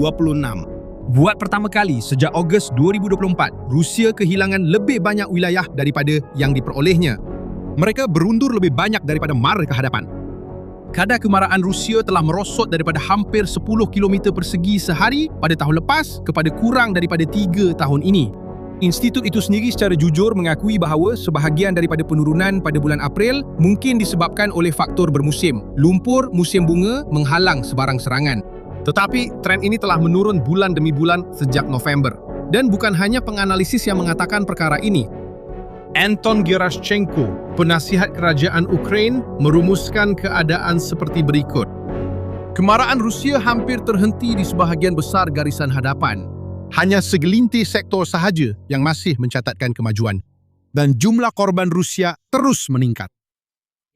Buat pertama kali sejak Ogos 2024, Rusia kehilangan lebih banyak wilayah daripada yang diperolehnya. Mereka berundur lebih banyak daripada mara ke hadapan. Kadar kemarahan Rusia telah merosot daripada hampir 10 km persegi sehari pada tahun lepas kepada kurang daripada 3 tahun ini. Institut itu sendiri secara jujur mengakui bahawa sebahagian daripada penurunan pada bulan April mungkin disebabkan oleh faktor bermusim. Lumpur musim bunga menghalang sebarang serangan. Tetapi trend ini telah menurun bulan demi bulan sejak November. Dan bukan hanya penganalisis yang mengatakan perkara ini. Anton Gerashchenko, penasihat kerajaan Ukraine, merumuskan keadaan seperti berikut. Kemarahan Rusia hampir terhenti di sebahagian besar garisan hadapan. Hanya segelintir sektor sahaja yang masih mencatatkan kemajuan. Dan jumlah korban Rusia terus meningkat.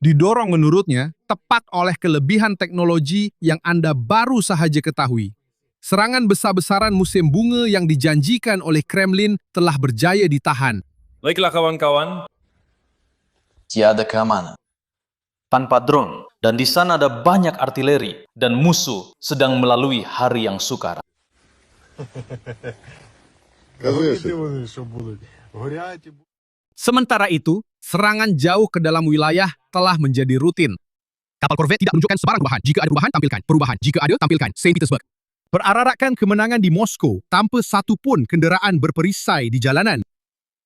Didorong menurutnya tepat oleh kelebihan teknologi yang Anda baru sahaja ketahui. Serangan besar-besaran musim bunga yang dijanjikan oleh Kremlin telah berjaya ditahan. Baiklah kawan-kawan, Tiada keamanan tanpa drone, dan di sana ada banyak artileri dan musuh sedang melalui hari yang sukar. Sementara itu, serangan jauh ke dalam wilayah telah menjadi rutin. Kapal korvet tidak menunjukkan sebarang perubahan. Jika ada perubahan, tampilkan. Perubahan. Jika ada, tampilkan. Saint Petersburg. Perarakan kemenangan di Moskow tanpa satu pun kenderaan berperisai di jalanan.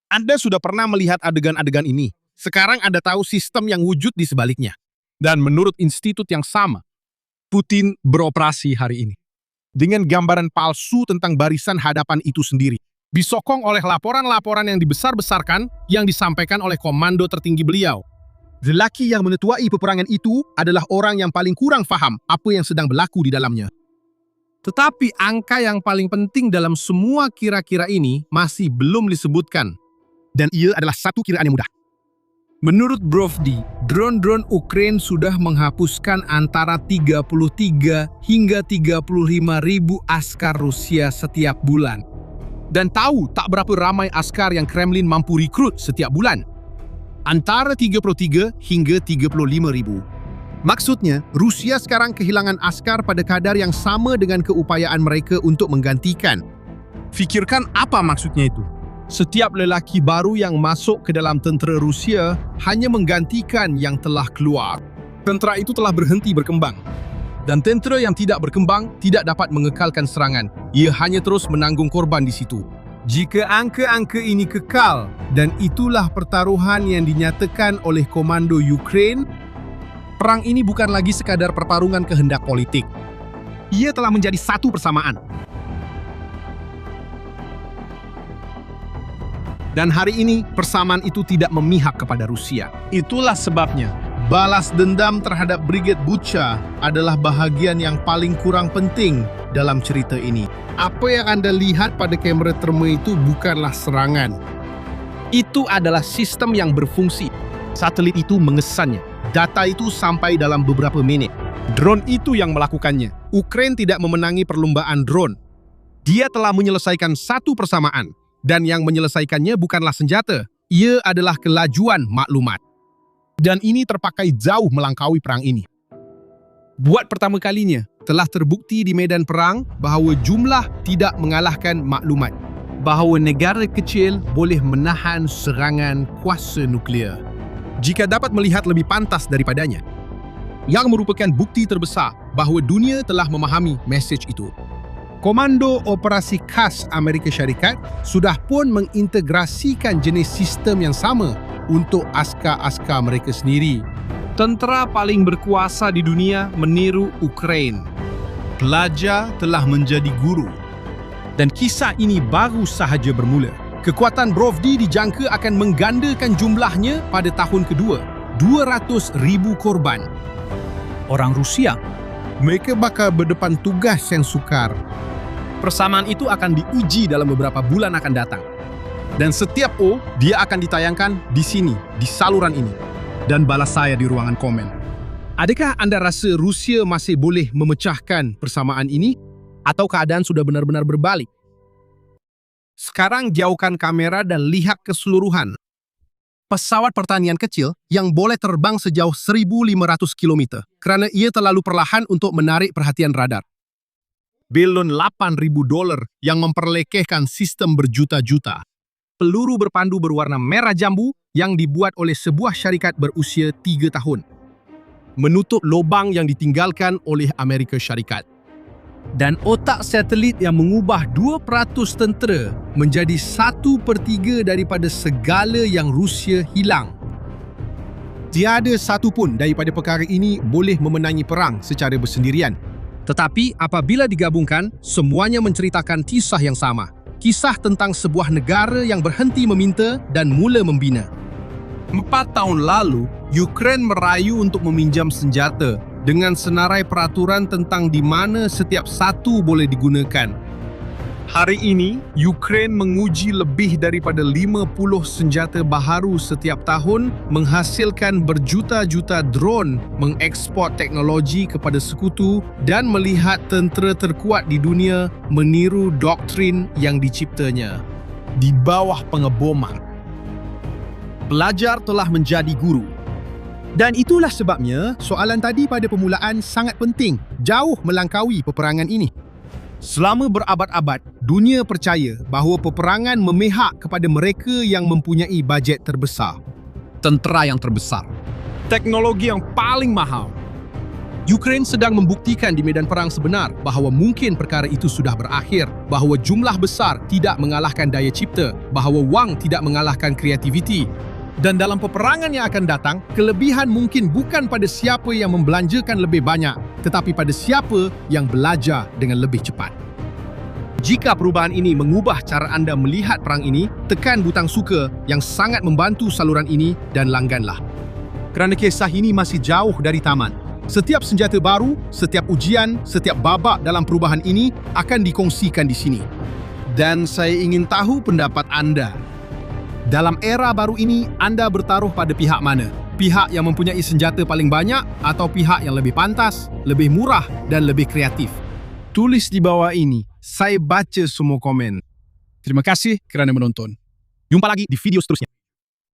Anda sudah pernah melihat adegan-adegan ini. Sekarang Anda tahu sistem yang wujud di sebaliknya. Dan menurut institut yang sama, Putin beroperasi hari ini dengan gambaran palsu tentang barisan hadapan itu sendiri, disokong oleh laporan-laporan yang dibesar-besarkan yang disampaikan oleh komando tertinggi beliau. Lelaki yang menetuai peperangan itu adalah orang yang paling kurang faham apa yang sedang berlaku di dalamnya. Tetapi angka yang paling penting dalam semua kira-kira ini masih belum disebutkan. Dan ia adalah satu kiraan yang mudah. Menurut Brovdi, drone-drone Ukraina sudah menghapuskan antara 33 hingga 35 ribu askar Rusia setiap bulan. Dan tahu tak berapa ramai askar yang Kremlin mampu rekrut setiap bulan? Antara 33 hingga 35 ribu. Maksudnya, Rusia sekarang kehilangan askar pada kadar yang sama dengan keupayaan mereka untuk menggantikan. Fikirkan apa maksudnya itu? Setiap lelaki baru yang masuk ke dalam tentera Rusia hanya menggantikan yang telah keluar. Tentera itu telah berhenti berkembang. Dan tentera yang tidak berkembang tidak dapat mengekalkan serangan. Ia hanya terus menanggung korban di situ. Jika angka-angka ini kekal, dan itulah pertaruhan yang dinyatakan oleh komando Ukraina, perang ini bukan lagi sekadar pertarungan kehendak politik. Ia telah menjadi satu persamaan. Dan hari ini, persamaan itu tidak memihak kepada Rusia. Itulah sebabnya, balas dendam terhadap Brigade Bucha adalah bahagian yang paling kurang penting dalam cerita ini. Apa yang Anda lihat pada kamera terma itu bukanlah serangan. Itu adalah sistem yang berfungsi. Satelit itu mengesannya. Data itu sampai dalam beberapa menit. Drone itu yang melakukannya. Ukraina tidak memenangi perlombaan drone. Dia telah menyelesaikan satu persamaan. Dan yang menyelesaikannya bukanlah senjata. Ia adalah kelajuan maklumat. Dan ini terpakai jauh melangkaui perang ini. Buat pertama kalinya, telah terbukti di medan perang bahawa jumlah tidak mengalahkan maklumat. Bahawa negara kecil boleh menahan serangan kuasa nuklear jika dapat melihat lebih pantas daripadanya. Yang merupakan bukti terbesar bahawa dunia telah memahami mesej itu. Komando Operasi Khas Amerika Syarikat sudah pun mengintegrasikan jenis sistem yang sama untuk askar-askar mereka sendiri. Tentera paling berkuasa di dunia meniru Ukraina. Pelajar telah menjadi guru. Dan kisah ini baru sahaja bermula. Kekuatan Brovdi dijangka akan menggandakan jumlahnya pada tahun kedua. 200,000 korban. Orang Rusia, mereka bakal berdepan tugas yang sukar. Persamaan itu akan diuji dalam beberapa bulan akan datang. Dan setiap dia akan ditayangkan di sini, di saluran ini. Dan balas saya di ruangan komen. Adakah Anda rasa Rusia masih boleh memecahkan persamaan ini? Atau keadaan sudah benar-benar berbalik? Sekarang jauhkan kamera dan lihat keseluruhan. Pesawat pertanian kecil yang boleh terbang sejauh 1.500 km kerana ia terlalu perlahan untuk menarik perhatian radar. Balon $8,000 yang memperlekehkan sistem berjuta-juta. Peluru berpandu berwarna merah jambu yang dibuat oleh sebuah syarikat berusia 3 tahun. Menutup lubang yang ditinggalkan oleh Amerika Syarikat. Dan otak satelit yang mengubah 2% tentera menjadi 1/3 daripada segala yang Rusia hilang. Tiada satu pun daripada perkara ini boleh memenangi perang secara bersendirian. Tetapi apabila digabungkan, semuanya menceritakan kisah yang sama. Kisah tentang sebuah negara yang berhenti meminta dan mula membina. 4 tahun lalu, Ukraina merayu untuk meminjam senjata dengan senarai peraturan tentang di mana setiap satu boleh digunakan. Hari ini, Ukraina menguji lebih daripada 50 senjata baharu setiap tahun, menghasilkan berjuta-juta drone, mengekspor teknologi kepada sekutu dan melihat tentera terkuat di dunia meniru doktrin yang diciptanya. Di bawah pengeboman. Pelajar telah menjadi guru. Dan itulah sebabnya soalan tadi pada permulaan sangat penting, jauh melangkaui peperangan ini. Selama berabad-abad, dunia percaya bahawa peperangan memihak kepada mereka yang mempunyai bajet terbesar, tentera yang terbesar, teknologi yang paling mahal. Ukraine sedang membuktikan di medan perang sebenar bahawa mungkin perkara itu sudah berakhir, bahawa jumlah besar tidak mengalahkan daya cipta, bahawa wang tidak mengalahkan kreativiti. Dan dalam peperangan yang akan datang, kelebihan mungkin bukan pada siapa yang membelanjakan lebih banyak, tetapi pada siapa yang belajar dengan lebih cepat. Jika perubahan ini mengubah cara anda melihat perang ini, tekan butang suka yang sangat membantu saluran ini dan langganlah. Kerana kisah ini masih jauh dari tamat. Setiap senjata baru, setiap ujian, setiap babak dalam perubahan ini akan dikongsikan di sini. Dan saya ingin tahu pendapat anda. Dalam era baru ini, anda bertaruh pada pihak mana? Pihak yang mempunyai senjata paling banyak atau pihak yang lebih pantas, lebih murah dan lebih kreatif? Tulis di bawah ini. Saya baca semua komen. Terima kasih kerana menonton. Jumpa lagi di video seterusnya.